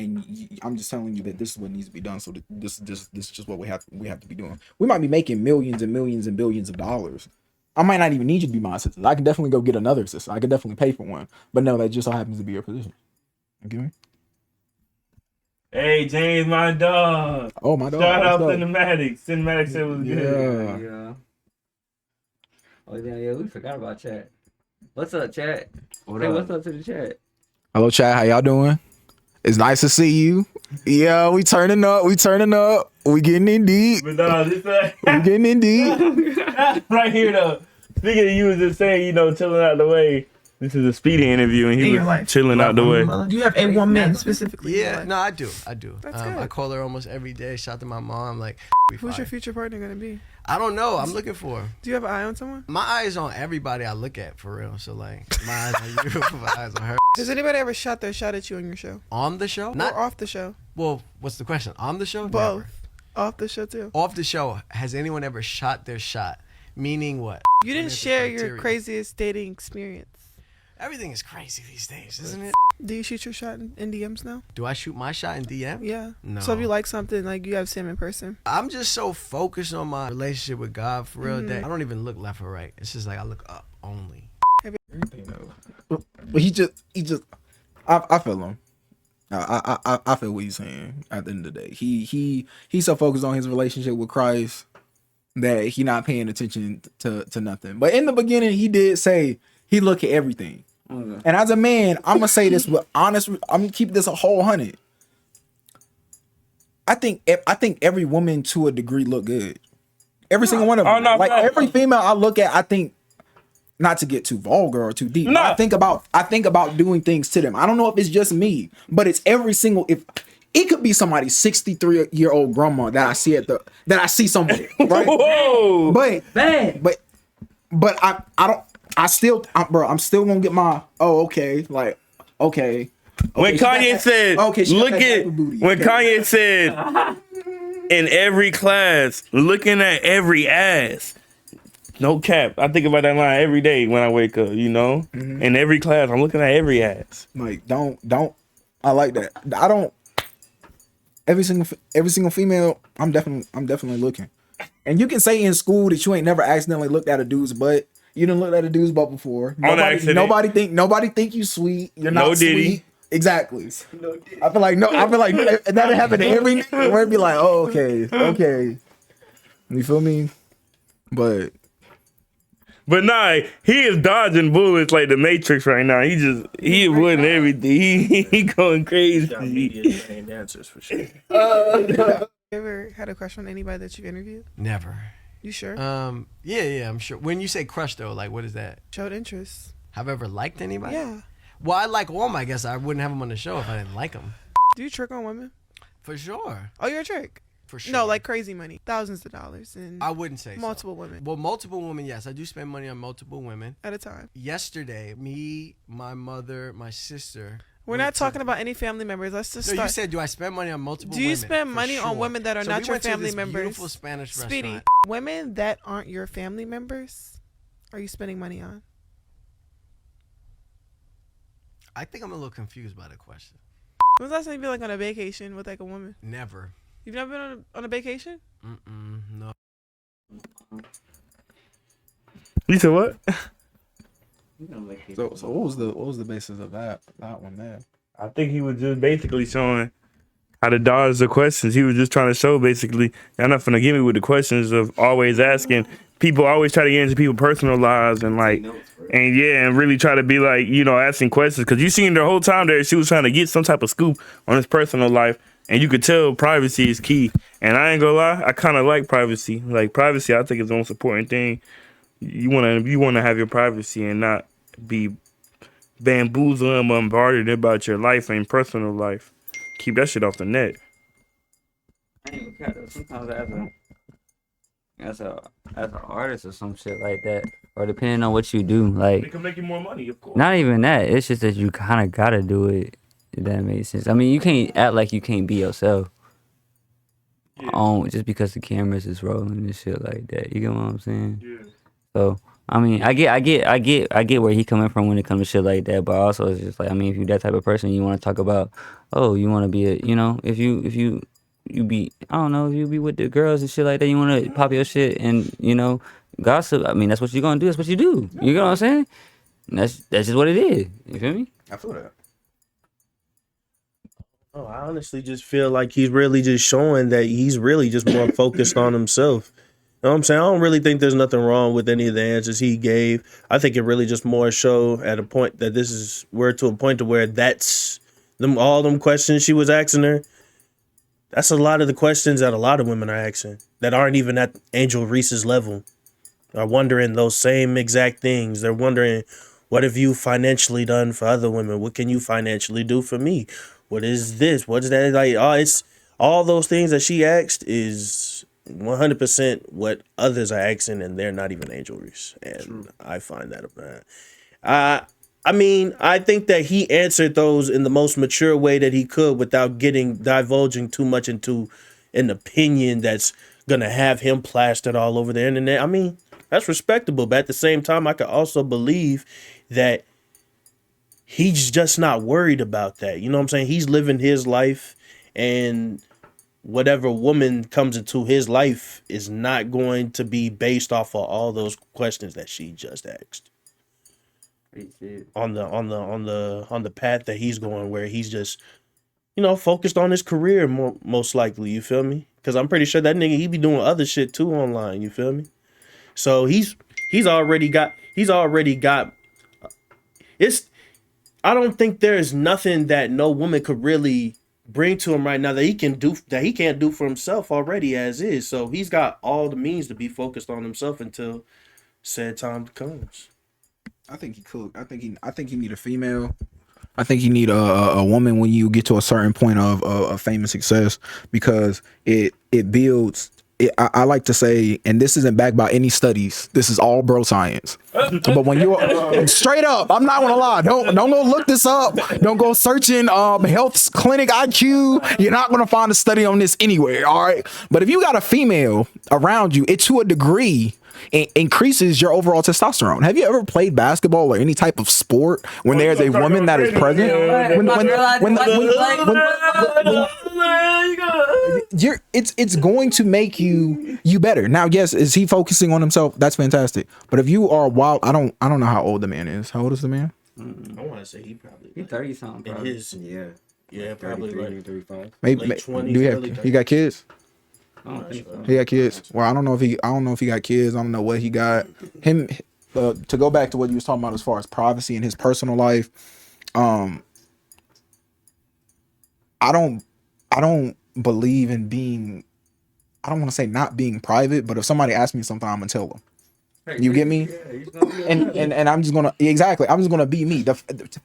I'm just telling you that this is what needs to be done. So this is just what we have to be doing. We might be making millions and millions and billions of dollars. I might not even need you to be my assistant. I can definitely go get another assistant. I can definitely pay for one. But no, that just so happens to be your position. Okay. Hey, James, my dog. Oh, my dog. Shout out Cinematics. Cinematics said it was good. Yeah. Oh yeah, we forgot about chat. What's up, chat? What's up to the chat? Hello, chat. How y'all doing? It's nice to see you. Yeah, we turning up. We getting in deep. But no, this we getting in deep. right here though. Speaking of you was just saying, chilling out the way. This is a speedy interview, and he was chilling out the way. Do you have a woman specifically? Yeah, no, I do. That's good. I call her almost every day. Shout out to my mom. Like, who's your future partner gonna be? I don't know. I'm looking for her. Do you have an eye on someone? My eye is on everybody I look at, for real. So, like, my eyes on you, my eyes on her. Has anybody ever shot their shot at you on your show? On the show? Or off the show? Well, what's the question? On the show? Both. Never. Off the show, too? Off the show. Has anyone ever shot their shot? Meaning what? You didn't share your craziest dating experience. Everything is crazy these days, isn't it? Do you shoot your shot in DMs now? Do I shoot my shot in DM? Yeah. No. So if you like something, like you have to see him in person. I'm just so focused on my relationship with God for real that I don't even look left or right. It's just like I look up only. But he just I feel him. I feel what he's saying at the end of the day. He's so focused on his relationship with Christ that he not paying attention to nothing. But in the beginning, he did say he look at everything. And as a man, I'm gonna say this with honest. I'm gonna keep this a whole 100. I think every woman to a degree look good. Every single one of them. No, like every female I look at, I think, not to get too vulgar or too deep. No. I think about doing things to them. I don't know if it's just me, but it's every single. If it could be somebody's 63-year-old grandma that I see that I see somewhere, right? Whoa. But I'm still gonna get my okay. When Kanye said, Kanye said, in every class, looking at every ass. No cap. I think about that line every day when I wake up, Mm-hmm. In every class, I'm looking at every ass. Like, don't. I like that. I don't. Every single female, I'm definitely looking. And you can say in school that you ain't never accidentally looked at a dude's butt. You didn't look at a dude's butt before. Nobody think you sweet. You're not sweet. Exactly. I feel like that happened to every nigga where it'd be like, oh, okay. You feel me? But nah, he is dodging bullets like the Matrix right now. He avoiding everything. He going crazy. Got media trained answers for sure. You ever had a crush on anybody that you've interviewed? Never. You sure? Yeah, I'm sure. When you say crush though, like what is that? Showed interest. Have I ever liked anybody? Yeah. Well, I like all my guests. I wouldn't have them on the show if I didn't like them. Do you trick on women? For sure. Oh, you're a trick? For sure. No, like crazy money. Thousands of dollars. And I wouldn't say multiple women. Well, multiple women, yes. I do spend money on multiple women. At a time. Yesterday, me, my mother, my sister. We're not talking about any family members. Let's just start. You said, do I spend money on multiple women? Do you spend money on women that are not your family members? Beautiful Spanish Speedy, restaurant. women that aren't your family members, are you spending money on? I think I'm a little confused by the question. When's the last time you've been like on a vacation with like a woman? Never. You've never been on a vacation? No. You said what? So what was the basis of that one there? I think he was just basically showing how to dodge the questions. He was just trying to show basically, y'all not finna get me with the questions of always asking. People always try to get into people's personal lives and like, and yeah, and really try to be like, you know, asking questions. Cause you seen the whole time there, she was trying to get some type of scoop on his personal life. And you could tell privacy is key. And I ain't gonna lie, I kind of like privacy. Like privacy, I think is the most important thing. You wanna have your privacy and not be bamboozled and bombarded about your life and personal life. Keep that shit off the net. Sometimes as an artist or some shit like that, or depending on what you do, like It can make you more money, of course. not even that. It's just that you kind of gotta do it. If that makes sense. I mean, you can't act like you can't be yourself. Just because the cameras is rolling and shit like that. You get what I'm saying? Yeah. So I mean, I get where he coming from when it comes to shit like that. But also, it's just like, I mean, if you that type of person, you want to talk about, oh, you want to be a, you know, if you be, I don't know, if you be with the girls and shit like that, you want to pop your shit and, you know, gossip. I mean, that's what you're gonna do. That's what you do. You know what I'm saying? And that's just what it is. You feel me? I feel that. Oh, I honestly just feel like he's really just showing that he's really just more focused on himself. You know what I'm saying? I don't really think there's nothing wrong with any of the answers he gave. I think it really just more show at a point that we're to a point to where that's all them questions she was asking her. That's a lot of the questions that a lot of women are asking that aren't even at Angel Reese's level. Are wondering those same exact things. They're wondering, what have you financially done for other women? What can you financially do for me? What is this? What is that? Like, it's all those things that she asked is 100% what others are asking, and they're not even Angel Reese. And true. I find that I mean, I think that he answered those in the most mature way that he could without divulging too much into an opinion that's gonna have him plastered all over the internet. I mean, that's respectable, but at the same time, I could also believe that he's just not worried about that. You know what I'm saying? He's living his life, and whatever woman comes into his life is not going to be based off of all those questions that she just asked. On the path that he's going, where he's just, you know, focused on his career most likely. You feel me? Because I'm pretty sure that nigga, he be doing other shit too online. You feel me? So he's already got it's. I don't think there's nothing that no woman could really bring to him right now that he can't do for himself already as is. So he's got all the means to be focused on himself until said time comes. I think he could. I think he need a female. I think you need a woman when you get to a certain point of fame and success, because it builds. I like to say, and this isn't backed by any studies, this is all bro science. But when you're straight up, I'm not gonna lie, don't go look this up. Don't go searching health clinic IQ. You're not gonna find a study on this anywhere. All right. But if you got a female around you, it to a degree increases your overall testosterone. Have you ever played basketball or any type of sport when there's a woman that is present? It's going to make you better. Now, yes, is he focusing on himself? That's fantastic. But if you are wild, I don't know how old the man is. How old is the man? I want to say he probably He 30 something. Yeah, probably 33, 35. Maybe late 20s. he got kids? I don't think so. He got kids. Well, I don't know if he got kids. I don't know what he got. Him to go back to what you was talking about as far as privacy and his personal life. I don't believe in being. I don't want to say not being private, but if somebody asks me something, I'm gonna tell them. You get me? And I'm just gonna be me.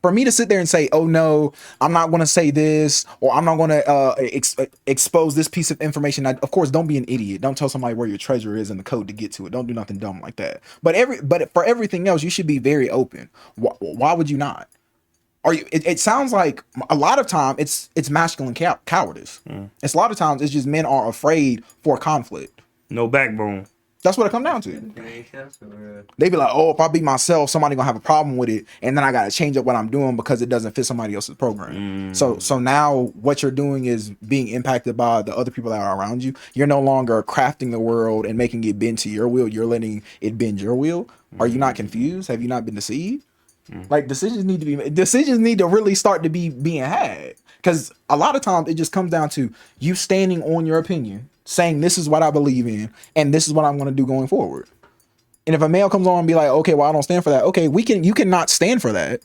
For me to sit there and say, oh no, I'm not gonna say this, or I'm not gonna expose this piece of information. Of course, don't be an idiot. Don't tell somebody where your treasure is and the code to get to it. Don't do nothing dumb like that. But for everything else, you should be very open. Why would you not? It sounds like a lot of time it's masculine cowardice. It's a lot of times it's just men are afraid for conflict. No backbone. That's what it comes down to. They be like, oh, if I be myself, somebody gonna have a problem with it, and then I gotta change up what I'm doing because it doesn't fit somebody else's program. So now what you're doing is being impacted by the other people that are around you. You're no longer crafting the world and making it bend to your will. You're letting it bend your will. Are you not confused? Have you not been deceived? Like decisions need to really start to be being had. Because a lot of times it just comes down to you standing on your opinion, saying this is what I believe in, and this is what I'm going to do going forward. And if a male comes on and be like, okay, well, I don't stand for that. Okay, you cannot stand for that.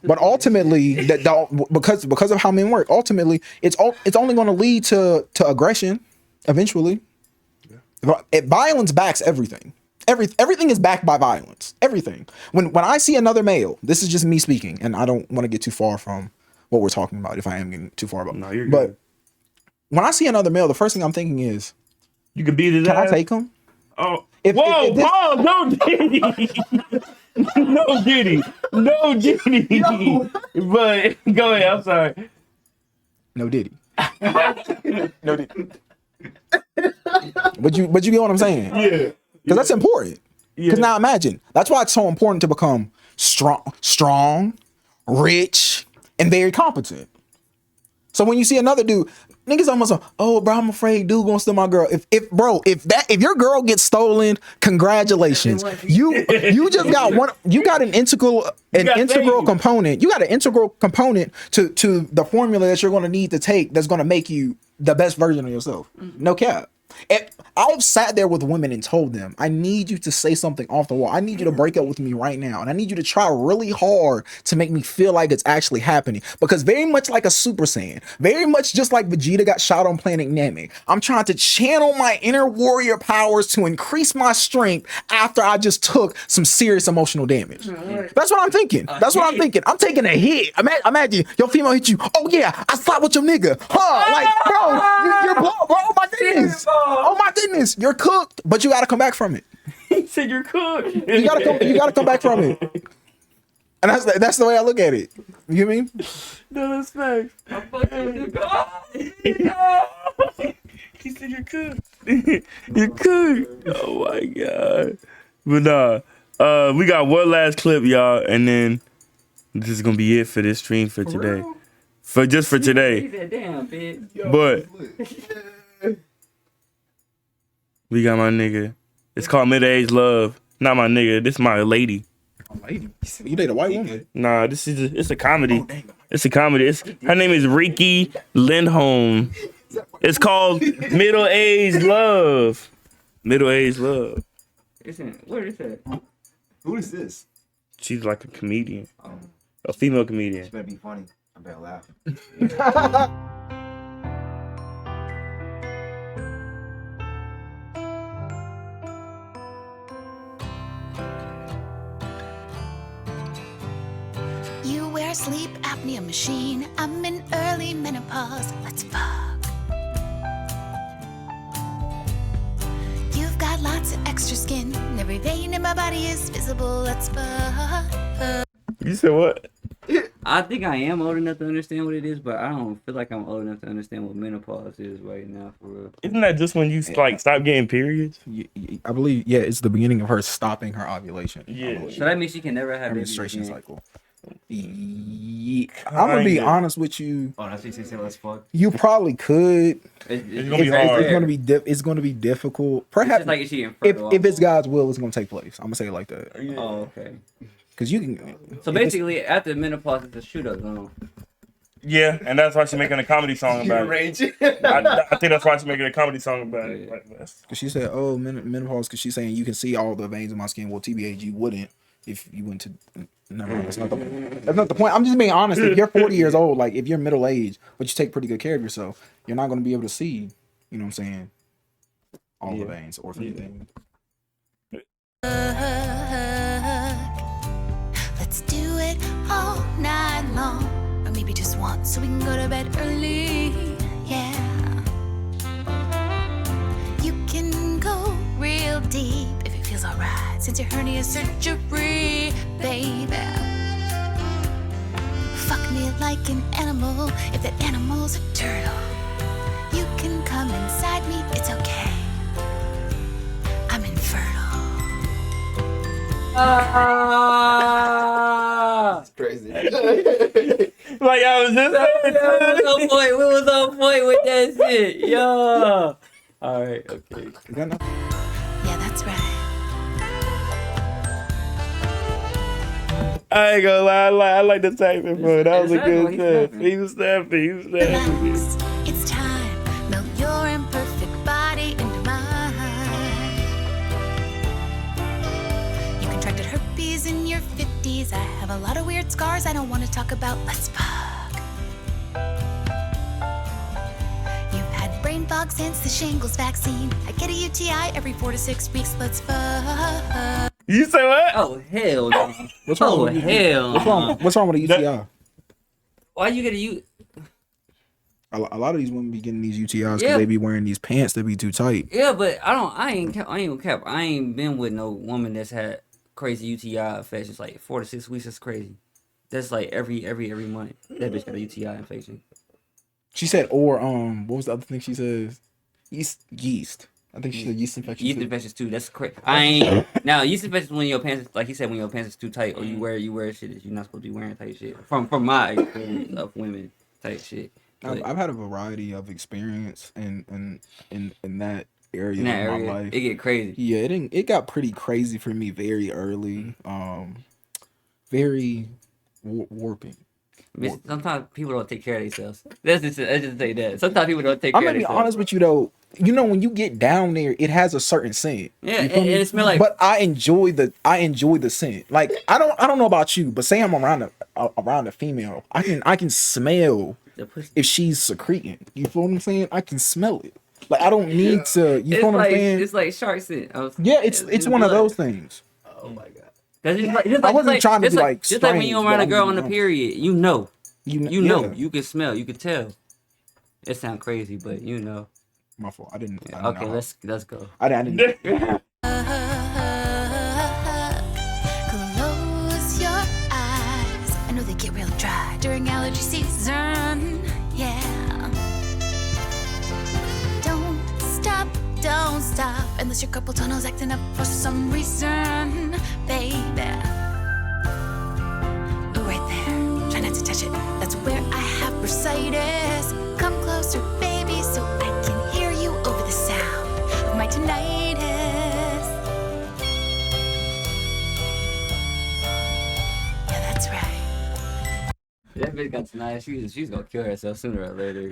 But ultimately, because of how men work, ultimately, it's only going to lead to aggression eventually. Violence backs everything. Everything is backed by violence. Everything. When I see another male, this is just me speaking, and I don't want to get too far from what we're talking about. If I am getting too far about, no, you're good. But when I see another male, the first thing I'm thinking is, you could beat his ass. Can I take him? Oh, Paul, no Diddy, no Diddy, no Diddy. No. But go ahead. I'm sorry. No Diddy. No Diddy. But you get what I'm saying? Yeah. Because that's important. Because now imagine, that's why it's so important to become strong, rich, and very competent. So when you see another dude, niggas almost like, oh bro, I'm afraid dude gonna steal my girl. If your girl gets stolen, congratulations. You just got one. You got an integral component. You got an integral component to the formula that you're gonna need to take that's gonna make you the best version of yourself. No cap. I've sat there with women and told them, I need you to say something off the wall. I need you to break up with me right now. And I need you to try really hard to make me feel like it's actually happening. Because very much like a Super Saiyan, very much just like Vegeta got shot on Planet Namek, I'm trying to channel my inner warrior powers to increase my strength after I just took some serious emotional damage. That's what I'm thinking. That's what I'm thinking. I'm taking a hit. Imagine your female hit you. Oh yeah, I slept with your nigga. Like, bro, you're blown, bro. Oh my goodness. Oh my goodness, you're cooked, but you gotta come back from it. He said you're cooked. You gotta come back from it. And that's the way I look at it. You get me? No, that's facts. He said you're cooked. You're cooked. Oh my god. But nah, we got one last clip, y'all, and then this is gonna be it for this stream for today. For today. Damn, bitch. But we got my nigga. It's called Mid-Age Love. Not my nigga. This is my lady. Lady? You date a white woman? Nah, it's a comedy. It's a comedy. Her name is Ricky Lindholm. It's called Middle-Aged Love. Middle-Aged Love. What is that? Who is this? She's like a comedian. A female comedian. She better be funny. I better laugh. You wear a sleep apnea machine. I'm in early menopause. Let's fuck. You've got lots of extra skin. Every vein in my body is visible. Let's fuck. You said what? I think I am old enough to understand what it is, but I don't feel like I'm old enough to understand what menopause is right now, for real. Isn't that just when you like stop getting periods? I believe, yeah, it's the beginning of her stopping her ovulation. Yeah. So that means she can never have menstruation cycle. Yeah. I'm gonna be honest with you. Oh, that's what you say. Let's fuck. You probably could. It's gonna be hard. It's gonna be difficult. Perhaps like if it's God's will, it's gonna take place. I'm gonna say it like that. Oh, okay. Because you can. So basically, after menopause, it's a shoot up zone. Yeah, and that's why she's making a comedy song about it. I think that's why she's making a comedy song about it. Because she said, "Oh, menopause," because she's saying you can see all the veins in my skin. Well, TBH, you wouldn't if you went to. Never mind. That's not the point. I'm just being honest. If you're 40 years old, like if you're middle aged, but you take pretty good care of yourself, you're not going to be able to see. You know what I'm saying? All the veins or anything. Let's do it all night long, or maybe just once, so we can go to bed early. Yeah. You can go real deep if it feels alright, since your hernia surgery, baby. Fuck me like an animal, if that animal's a turtle. You can come inside me, it's okay. I'm infertile. That's crazy. Like I was just we was on point with that shit. Yo. Alright, okay. Yeah, that's right. I ain't gonna lie, I like the typing, bro. That was a good stuff. He was snapping. Relax, it's time. Melt your imperfect body into mine. You contracted herpes in your 50s. I have a lot of weird scars I don't want to talk about. Let's fuck. You've had brain fog since the shingles vaccine. I get a UTI every 4 to 6 weeks. Let's fuck. You say what? Oh hell no. What's wrong Oh with hell. What's wrong with a UTI? Why you get a U? A lot of these women be getting these UTIs because Yeah. they be wearing these pants that be too tight. Yeah, but I ain't gonna cap. I ain't been with no woman that's had crazy UTI infections like 4 to 6 weeks. That's crazy. That's like every month. That bitch got a UTI infection. She said, or what was the other thing she says? Yeast. I think she said yeast infection. Yeast infections too. That's crazy. I ain't now yeast infections when your pants, like he said, when your pants is too tight or you wear shit that you're not supposed to be wearing type shit. From my experience of women type shit. I've had a variety of experience in that area In that of area, my life. it get crazy. Yeah, it got pretty crazy for me very early. Very warping. Sometimes people don't take care of themselves. Let's just say that. Sometimes people don't take I'm care gonna of be themselves. honest with you though. You know, when you get down there, it has a certain scent. Yeah, You feel and me? it smell like. But I enjoy the scent. Like I don't know about you, but say I'm around a female, I can smell if she's secreting. You feel what I'm saying? I can smell it. Like I don't need to. You feel what I'm saying? It's like shark scent. Yeah, it's one of those things. Oh my god. Just I wasn't trying to be like just like when you strange, around but a girl I'm- on the period, you know, You know, yeah. you can smell, you can tell. It sounds crazy, but you know. My fault. I didn't. Okay, let's go. I didn't. Close your eyes. I know they get real dry during allergy season. Yeah. Don't stop unless your carpal tunnel's acting up for some reason, baby. Ooh, right there. Try not to touch it. That's where I have bursitis. Come closer, baby, so I can hear you over the sound of my tinnitus. Yeah, that's right. That bitch got tonight. She's gonna kill herself sooner or later.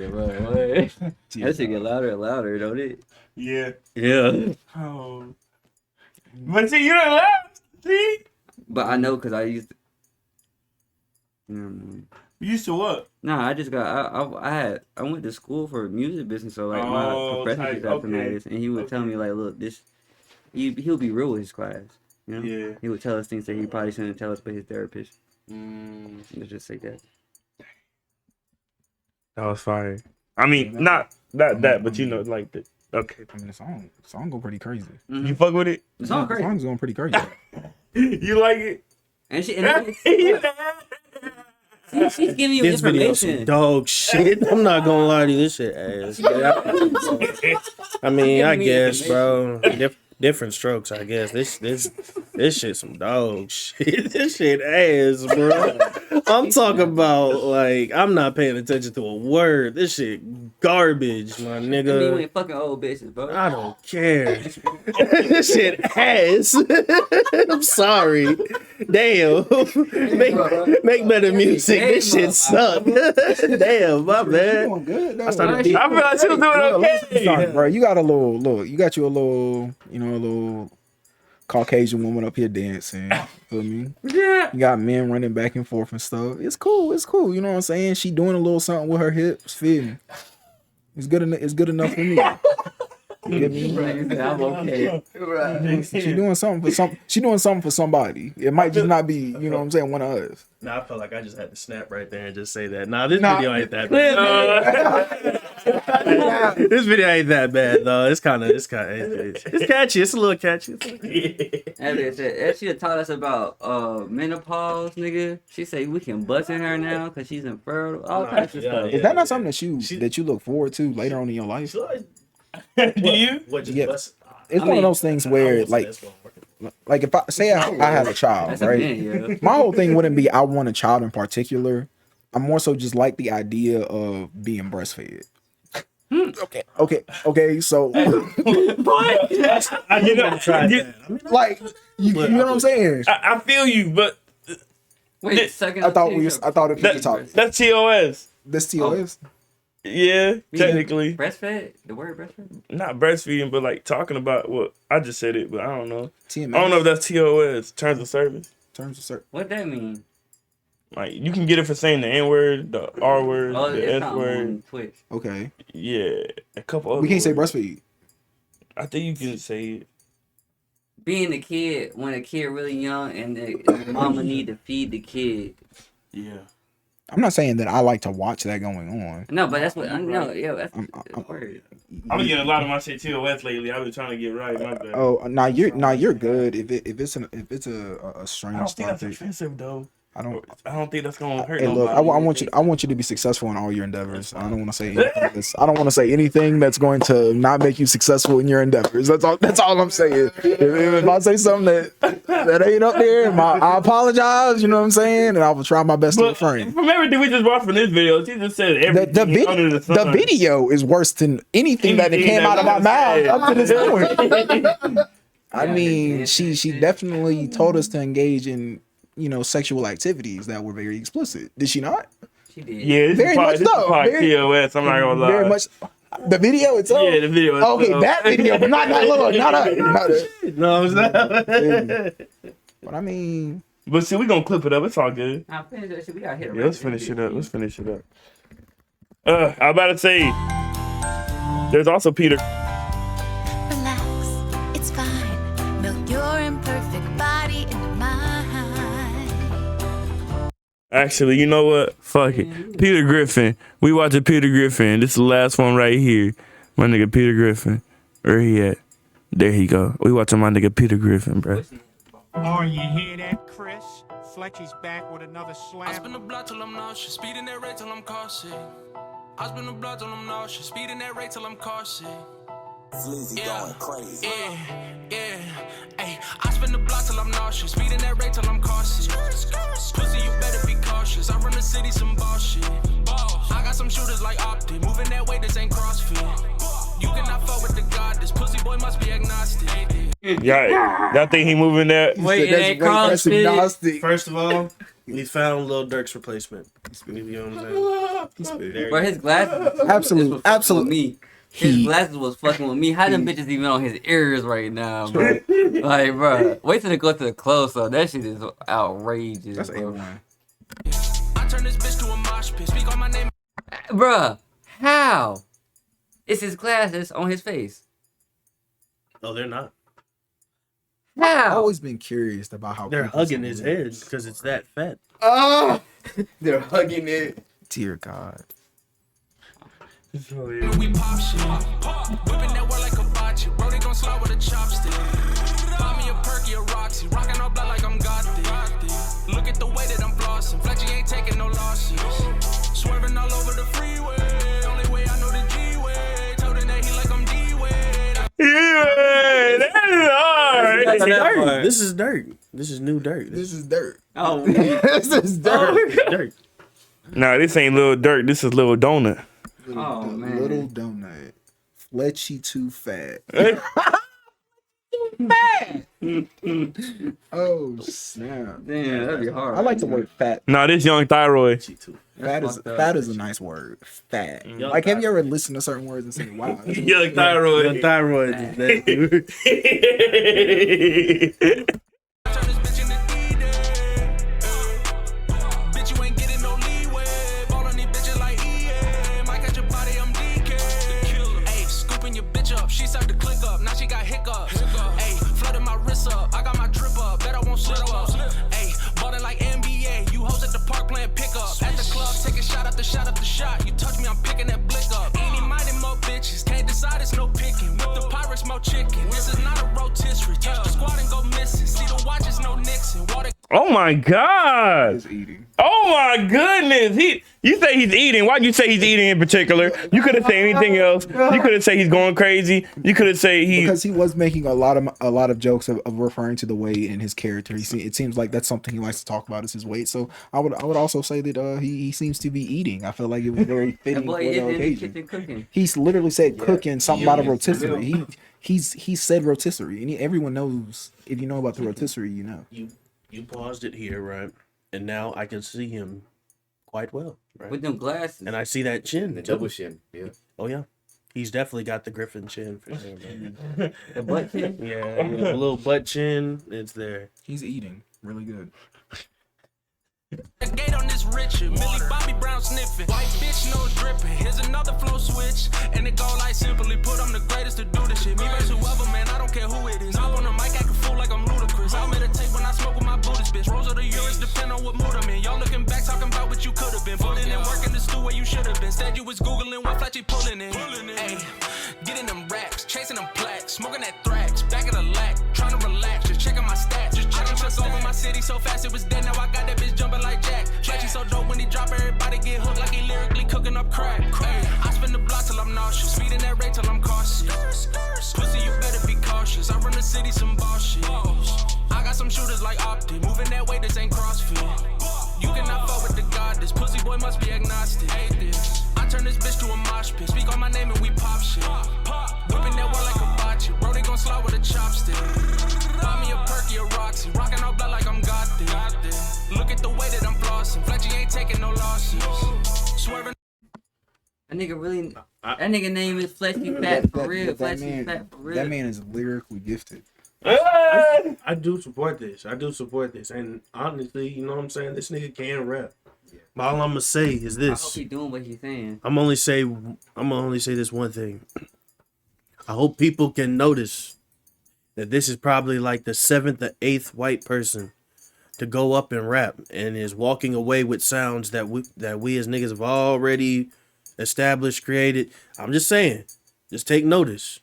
That shit get louder and louder, don't it? Yeah. Yeah. Oh. But see, you don't laugh. See? But I know because I used to. You used to what? Nah, I just got. I went to school for music business, so like my professor just got tinnitus, and he would tell me like, look, this. He'll be real with his class, you know. Yeah. He would tell us things that he probably shouldn't tell us, but his therapist. Let's just say that. That was fire. I mean, not that, but you know, like the. Okay. I mean, the song go pretty crazy. Mm-hmm. You fuck with it? The song The crazy. song's going pretty crazy. You like it? And she's giving you This video information. some dog shit. I'm not gonna lie to you. This shit ass. I mean, I guess, bro. Different strokes, I guess. This shit some dog shit. This shit ass, bro. I'm talking about like I'm not paying attention to a word. This shit garbage, my I mean, you nigga. ain't fucking old bitches, bro. I don't care. This shit ass. I'm sorry. Damn. Make better music. This shit suck. Damn, my bad. Doing good, though. I started I feel like she was doing okay. Bro, you got a little, you got you a little, a little Caucasian woman up here dancing. Feel me? Yeah. You got men running back and forth and stuff. It's cool. You know what I'm saying? She doing a little something with her hips. Feel me? It's good enough for me. You get me? I'm okay. She doing something for somebody. It might just not be, you know what I'm saying, one of us. Nah, I felt like I just had to snap right there and just say that. Nah, this video ain't that bad. This video ain't that bad though. It's catchy. It's a little catchy. If she had taught us about menopause, nigga, she say we can bust in her now because she's infertile. All types of stuff. Is that not something that you look forward to later on in your life? Do you? It's one of those things where like if I say I had a child, That's a right? man, yeah. My whole thing wouldn't be I want a child in particular. I'm more so just like the idea of being breastfed. Okay. So, I like, you know what I'm saying? I feel you, but Wait, second. I thought if you talk. That's TOS. This TOS. Yeah, technically. Breastfed? The word breastfed? Not breastfeeding, but like talking about what I just said it, but I don't know. TMS. I don't know if that's TOS, terms of service. Terms of service. What that mean? Like you can get it for saying the N word, the R word, Oh, the it's S not word. on Twitch. Okay. Yeah, a couple other We can't say words. breastfeed. I think you can say it. Being a kid, when a kid really young and the mama need to feed the kid. Yeah. I'm not saying that I like to watch that going on. No, but that's what I know. Yeah, that's the word. I've been getting a lot of my shit TOS lately. I've been trying to get right. My bad. Oh, you're good. If it's a strange I don't think that's topic. offensive though. I don't think that's gonna hurt Hey, nobody. look, I want you to be successful in all your endeavors. I don't want to say anything I don't want to say anything that's going to not make you successful in your endeavors. That's all I'm saying. If I say something that ain't up there, I apologize. You know what I'm saying, and I will try my best to refrain. From everything we just watched from this video, she just said everything under the sun. The video is worse than anything that came out of my mouth up to this point. I mean, she definitely told us to engage in sexual activities that were very explicit. Did she not? She did. Yeah, this very is much so. probably TOS. I'm not gonna lie. Very much. The video itself. Yeah, the video itself. Okay, that video, but not us. No, it's not. But I mean, but see, we gonna clip it up. It's all good. Nah, finish that shit. We gotta hit it. Yeah, let's finish it up. I'm about to say, there's also Peter. Relax, it's fine. Melt your imperfect body into mine. Actually, you know what? Fuck it. Peter Griffin. We watching Peter Griffin. This is the last one right here. My nigga Peter Griffin. Where he at? There he go. We watching my nigga Peter Griffin, bro. Oh, you hear that, Chris? Fletchy's back with another slam. I spin the block till I'm nauseous, speeding that rate till I'm cautious. I spin the block till I'm nauseous, speeding that rate till I'm cautious. Going crazy. Yeah. Ay, I spin the block till I'm nauseous, speeding that rate till I'm cautious. Pussy, you better be cautious. I run the city some bullshit. I got some shooters like Optic, moving that way. This ain't CrossFit. You cannot fuck with the god. This pussy boy must be agnostic. Y'all think he moving that? Wait, it ain't CrossFit. First of all, we found Lil Durk's replacement. You know what I'm saying? Bro, his glasses. Absolutely. Me. His glasses was fucking with me. How them bitches even on his ears right now, bro? Like, bro, wait till they go to the close up. That shit is outrageous. That's bro. A1. I turn this bitch to a mosh pit. Speak on my name. Bruh, how? It's his glasses on his face. Oh, they're not. How? I've always been curious about how They're hugging his head because it's that fat. Oh, they're hugging it. Dear God. We pop shit. Whipping that word like a bocce. Bro, they gon' slide with a chopstick. Buy me a perky, a Roxy. Rockin' all blood like I'm Gothic. Look at the way that I'm flossing. Fletchy ain't taking no losses. Swerving all over the freeway. Only way I know the G-way. Told him that he like I'm D-way. Yeah, that is hard. This is dirt. This is new dirt. This is dirt. Oh, This is dirt. Dirt. Nah, this ain't Lil Durk. This is Lil Donut. Oh, man. Little donut. Fletchy too fat. Oh snap! Damn, that'd be hard. I like the word fat. Nah, this Young Thyroid. Fat is a nice word. Fat. Like, have you ever listened to certain words and said, "Wow"? Young Thyroid. Young Thyroid is that dude. Bitch, you ain't getting no leeway. Ball on these bitches like EA. Might catch your body, I'm DK. Ayy, scooping your bitch up. She sucked the click up. Now she got hiccups. Ayy, flooding my wrist up. I got my drip up. Bet I won't slip up. Ayy, ballin' like NBA. You hoes at the park playing pickup. At the club, taking shot after shot after shot. You touch me, I'm picking that blick up. Any minded more bitches. Can't decide, it's no picking. With the Pirates, more chicken. This is not a rotisserie. Touch the squad and go missing. See the watches, no Nixon. Water. Oh my God. He's eating. Oh my goodness. You say he's eating. Why'd you say he's eating in particular? You could have said anything else. You could have said he's going crazy. You could have said because he was making a lot of jokes of referring to the weight in his character. It seems like that's something he likes to talk about is his weight. So I would also say that he seems to be eating. I feel like it was very fitting for the occasion. He's literally said cooking something about a rotisserie. He said rotisserie, and everyone knows. If you know about the rotisserie, you know. You paused it here, right? and now I can see him quite well. Right? With them glasses. And I see that chin. The double chin. Yeah. Oh yeah. He's definitely got the Griffin chin for sure, man. The butt chin? Yeah, a little butt chin. It's there. He's eating really good. Gate on this Richard, Millie Bobby Brown sniffing, white bitch nose dripping. Here's another flow switch, and it go like simply put. I'm the greatest to do this shit. Me versus whoever, man, I don't care who it is. I'm on the mic, act a fool like I'm ludicrous. I'll meditate when I smoke with my Buddhist bitch. Rose of the Urus depend on what mood I'm in. Y'all looking back, talking about what you could have been. Putting in work in the stew where you should have been. Instead, you was Googling what flat you pulling in. Ayy, getting them racks, chasing them plaques, smoking that thrax, back of the lack, trying to relax, just checking my stats. Just checking took over my city so fast it was dead. Now I got that bitch jumping like Jack. Fletchy so dope when he drop, everybody get hooked like he lyrically cooking up crack. Ay, I spin the block till I'm nauseous, speeding that rate till I'm cautious. Pussy, you better be cautious. I run the city some bullshit. I got some shooters like Optic, moving that way, this ain't CrossFit. You cannot fuck with the goddess, pussy boy must be agnostic. I turn this bitch to a mosh pit, speak on my name and we pop shit. Whipping that wall like a bocce, bro, they gon' slide with a chopstick. Buy me a perky, a Roxy, rockin' all blood like I'm got this. Look at the way that I'm flossing, Fletchy ain't taking no losses. Swerving. That nigga really, that nigga name is Fleshy Fat for real. Fleshy Fat for real. That man is lyrically gifted. I do support this. And honestly, you know what I'm saying? This nigga can rap. But all I'm gonna say is I hope this. he doing what he's saying. I'm gonna only say this one thing. I hope people can notice that this is probably like the 7th or 8th white person to go up and rap and is walking away with sounds that we as niggas have already established, created. I'm just saying, just take notice.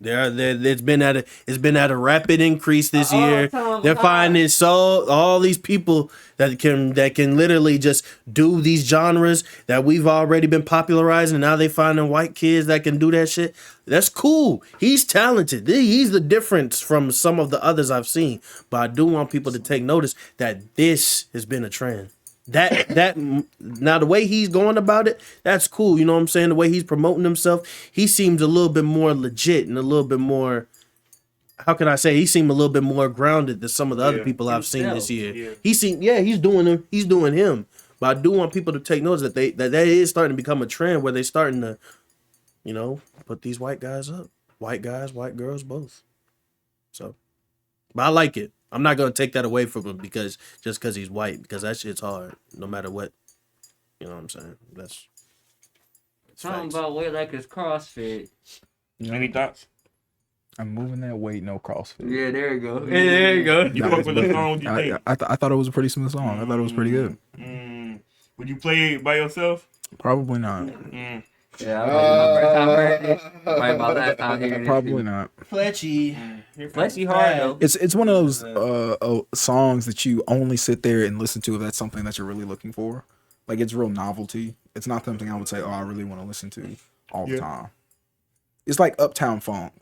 It's been at a rapid increase this year. They're finding all these people that can literally just do these genres that we've already been popularizing, and now they finding white kids that can do that shit. That's cool. He's talented. He's the difference from some of the others I've seen. But I do want people to take notice that this has been a trend. That now the way he's going about it, that's cool. You know what I'm saying? The way he's promoting himself, he seems a little bit more legit and a little bit more, how can I say? He seemed a little bit more grounded than some of the other people I've seen this year. Yeah. He's doing him. But I do want people to take notice that that is starting to become a trend where they're starting to, you know, put these white guys up. White guys, white girls, both. So, but I like it. I'm not gonna take that away from him because he's white, because that shit's hard, no matter what. You know what I'm saying? That's talking about weight like it's CrossFit. Any thoughts? I'm moving that weight, no CrossFit. Yeah, there you go. Yeah, there you go. You fuck with the song? You think? I thought it was a pretty smooth song. I thought it was pretty good. Would you play it by yourself? Probably not. Yeah, my first time hearing it. Probably my last time hearing it. Probably not. Fletchy hard though. It's one of those songs that you only sit there and listen to if that's something that you're really looking for. Like, it's real novelty. It's not something I would say, oh, I really want to listen to all the time. It's like Uptown Funk.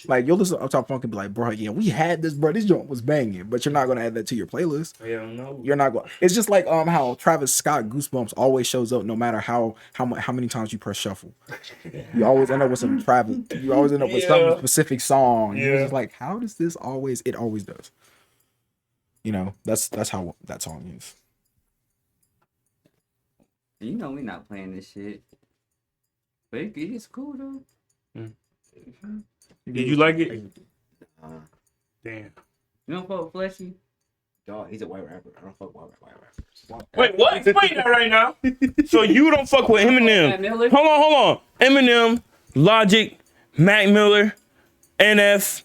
Like, you'll listen to Uptown Funk and be like, bro, yeah, we had this, bro. This joint was banging, but you're not gonna add that to your playlist. Hell no. You're not going. It's just like how Travis Scott Goosebumps always shows up, no matter how many times you press shuffle. You always end up with some Travis. You always end up with some specific song. Yeah. You're just like, how does this always? It always does. You know, that's how that song is. You know we not playing this shit, but it's cool though. Did you like it? Damn. You don't fuck with Fleshy? Dog, he's a white rapper. I don't fuck with white rappers. Wait, what? Explain that right now. So you don't fuck with Eminem? Hold on. Eminem, Logic, Mac Miller, NF,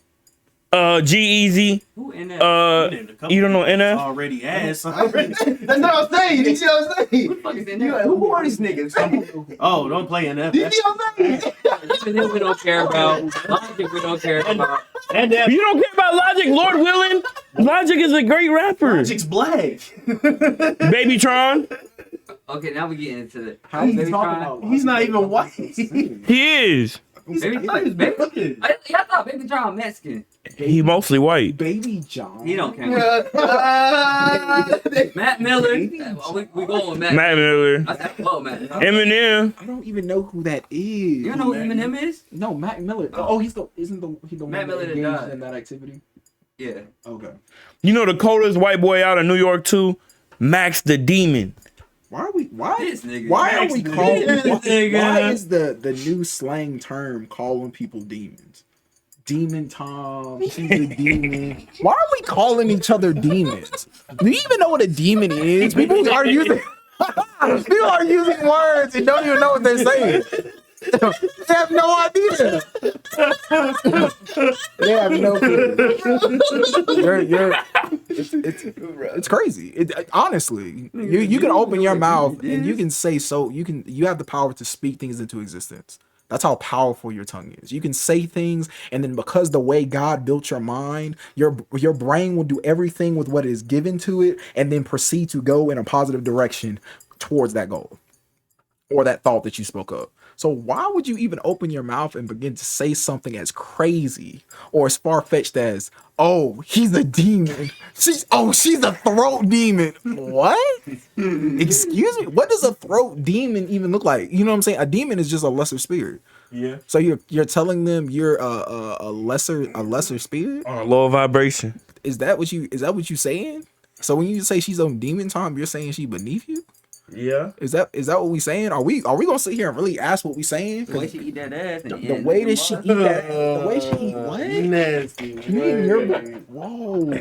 G-Eazy. Who NF? You don't know NF? Already ass. That's what I'm saying. You see what I'm saying? Who the fuck is NF? Who are these niggas? Oh, don't play NF. You see what I'm saying? Eminem we don't care about. Logic we don't care about. You don't care about Logic? Lord willing, Logic is a great rapper. Logic's black. Babytron. Okay, now we get into the. How you talking about? He's not even white. He is. I thought Baby John Mexican. He mostly white. Baby John. He don't count. Matt Miller. We going with Matt. Matt Miller. I said, oh, Matt. Eminem. I don't even know who that is. You don't know who Eminem is? No, Mac Miller. Oh, he's the Matt Miller that engaged died in that activity. Yeah. Okay. You know the coldest white boy out of New York too? Max the Demon. Why are we? Why? This nigga. Why are we calling? nigga. Why is the new slang term calling people demons? Demon Tom, she's a demon. Why are we calling each other demons? Do you even know what a demon is? People are using words and don't even know what they're saying. They have no idea. They have no clue. It's crazy. Honestly, you can open your mouth and you can say you have the power to speak things into existence. That's how powerful your tongue is. You can say things, and then because the way God built your mind, your brain will do everything with what is given to it, and then proceed to go in a positive direction towards that goal or that thought that you spoke of. So why would you even open your mouth and begin to say something as crazy or as far-fetched as, oh, he's a demon. She's a throat demon. What? Excuse me? What does a throat demon even look like? You know what I'm saying? A demon is just a lesser spirit. Yeah. So you're telling them you're a lesser spirit? On a lower vibration. Is that what you saying? So when you say she's on demon time, you're saying she beneath you? Yeah. Is that what we saying? Are we gonna sit here and really ask what we saying? The way she eat that ass. The way that she eat that. The way she eat what? Nasty. Whoa.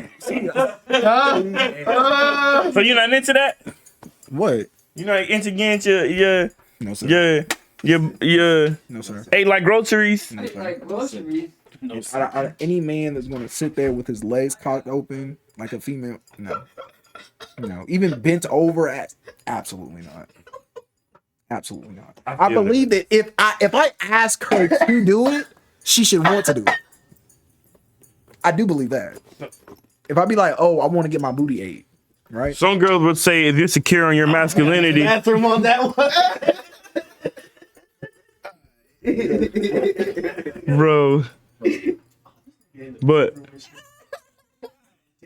So you're not into that? What? You not into getting your no sir. your no sir. Ate like groceries? No, sir. Like groceries. No, Any man that's gonna sit there with his legs cocked open like a female, no. Even bent over, absolutely not. Absolutely not. I believe that if I ask her to do it, she should want to do it. I do believe that. If I be like, oh, I want to get my booty ate, right? Some girls would say if you're secure on your masculinity. Bathroom on that one. Bro. But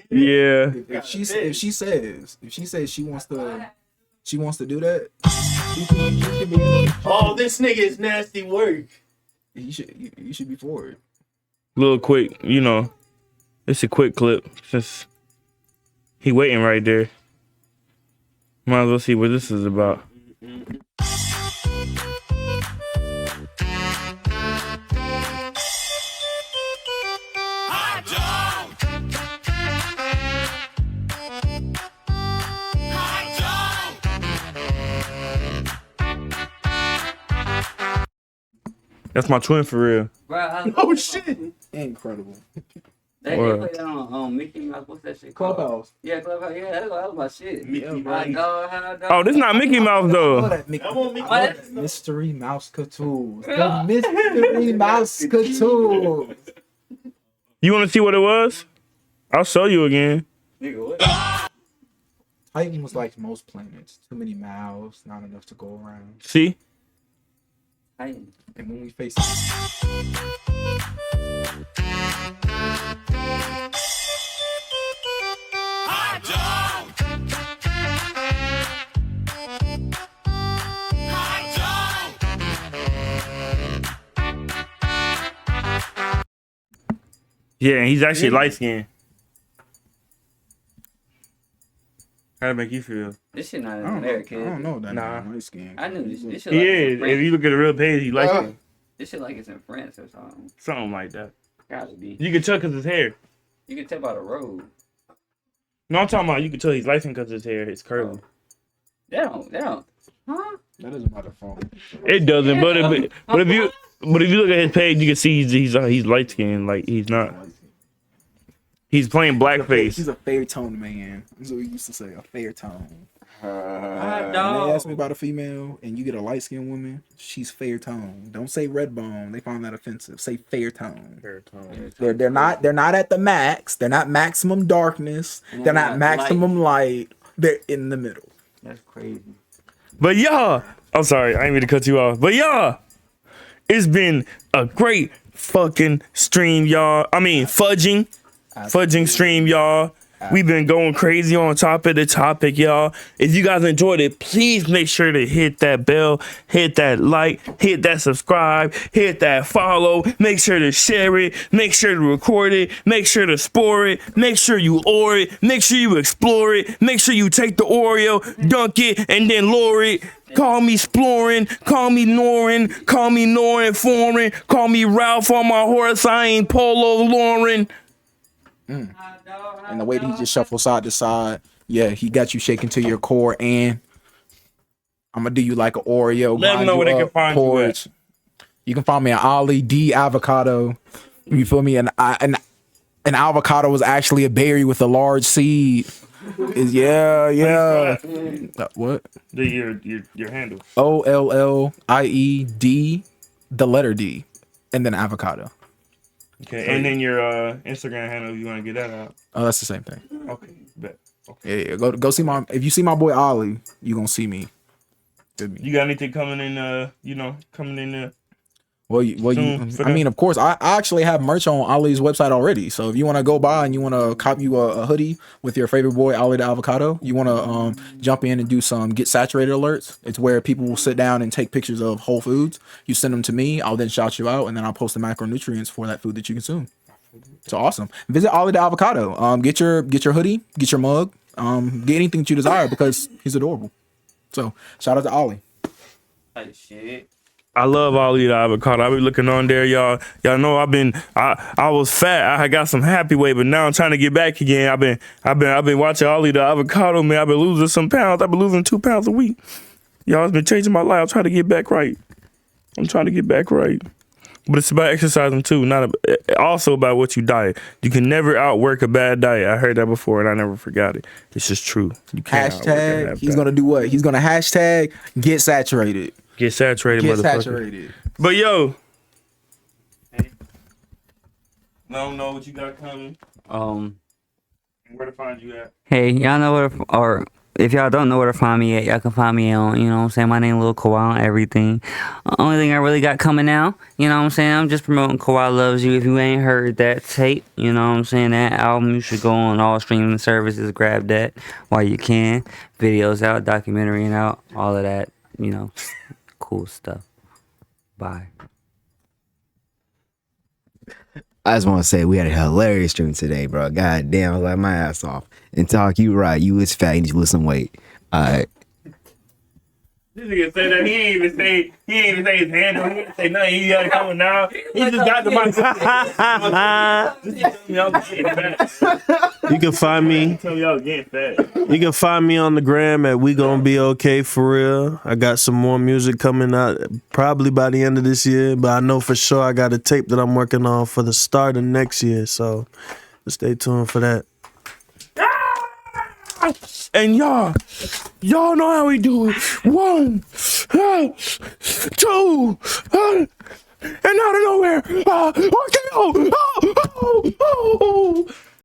yeah. If she says she wants to do that, Oh, this nigga is nasty work. you should be for it. Little quick, it's a quick clip since he waiting right there. Might as well see what this is about. That's my twin for real. Bro, Oh shit! Incredible. They play that on Mickey Mouse. What's that shit called? Clubhouse. Yeah, Clubhouse. Yeah, that was my shit. Mickey Hot Mouse. dog, hot dog. Oh, this not Mickey Mouse though. Mystery Mouse Couture. The Mystery Mouse Couture. You want to see what it was? I'll show you again. Nigga, what? Titan was like most planets. Too many mouths, not enough to go around. See? And when we face Yeah, he's actually light skinned. How to make you feel? This shit not in America. I don't know that. Nah. Light skin. I knew this shit. He Like is. If you look at the real page, he light skinned. This shit like it's in France or something. Something like that. Gotta be. You can tell because his hair. You can tell by the road. No, I'm talking about you can tell he's light skinned because his hair is curly. They don't. Huh? That doesn't matter. Phone. It doesn't, but if you look at his page, you can see he's light skinned. Like he's not. He's playing blackface. He's a fair tone man. That's what we used to say. A fair tone. When they dog. ask me about a female and you get a light skinned woman, she's fair tone. Don't say red bone. They find that offensive. Say fair tone. Fair tone. They're not at the max. They're not maximum darkness. They're not maximum light. They're in the middle. That's crazy. But y'all, I'm sorry, I didn't mean to cut you off. But y'all, it's been a great fucking stream, y'all. I mean, fudging stream, y'all. We've been going crazy on top of the topic, y'all. If you guys enjoyed it, please make sure to hit that bell, hit that like, hit that subscribe, hit that follow. Make sure to share it. Make sure to record it. Make sure to spore it. Make sure you lure it. Make sure you explore it. Make sure you take the Oreo, dunk it, and then lure it. Call me Splorin, call me Norin, call me Norin Foreign, call me Ralph on my horse, I ain't Polo Lauren. And the way that he just shuffles side to side, yeah, he got you shaking to your core, and I'm gonna do you like an Oreo. Let them know where they can find you at. You can find me at Ollie D Avocado. You feel me? And an avocado is actually a berry with a large seed. Yeah. What? Your handle. OLLIED, the letter D, and then avocado. Okay, and then your Instagram handle. You want to get that out? Oh, that's the same thing. Okay, bet. Okay. Yeah. Go see my. If you see my boy Ollie, you gonna see me. You got anything coming in? Coming in. Well, I mean, of course, I actually have merch on Ollie's website already. So if you want to go by and you want to cop you a hoodie with your favorite boy, Ollie the Avocado, you want to jump in and do some Get Saturated alerts. It's where people will sit down and take pictures of whole foods. You send them to me. I'll then shout you out, and then I'll post the macronutrients for that food that you consume. So awesome. Visit Ollie the Avocado. Get your hoodie, get your mug, get anything that you desire because he's adorable. So shout out to Ollie. Hey, shit. I love Ollie the Avocado. I be looking on there, y'all. Y'all know I was fat. I got some happy weight, but now I'm trying to get back again. I've been watching Ollie the Avocado, man. I've been losing some pounds. I've been losing 2 pounds a week. Y'all, it's been changing my life. I'm trying to get back right. But it's about exercising too, also about what you diet. You can never outwork a bad diet. I heard that before and I never forgot it. It's just true. You can't hashtag. He's gonna do what? He's gonna hashtag Get Saturated. Get saturated, Get motherfucker. saturated. But yo, hey, let them know what you got coming. Where to find you at? Hey, y'all know or if y'all don't know where to find me at, y'all can find me on, you know what I'm saying, my name Lil Kawaii on everything. Only thing I really got coming out, you know what I'm saying, I'm just promoting Kawaii Loves You. If you ain't heard that tape, you know what I'm saying, that album, you should go on all streaming services, grab that while you can. Videos out, documentary out, all of that, you know, cool stuff. Bye. I just want to say we had a hilarious stream today, bro. God damn, I was like my ass off. And Talk, you right. You was fat. You need to lose some weight. All right. This nigga said that he ain't even say his handle. He didn't say nothing. He got it coming now. He just got the mic. You can find me. Tell y'all getting fat. You can find me on the gram at We Gon' Be Okay For Real. I got some more music coming out probably by the end of this year, but I know for sure I got a tape that I'm working on for the start of next year. So stay tuned for that. And y'all know how we do it. 1, 2, and out of nowhere,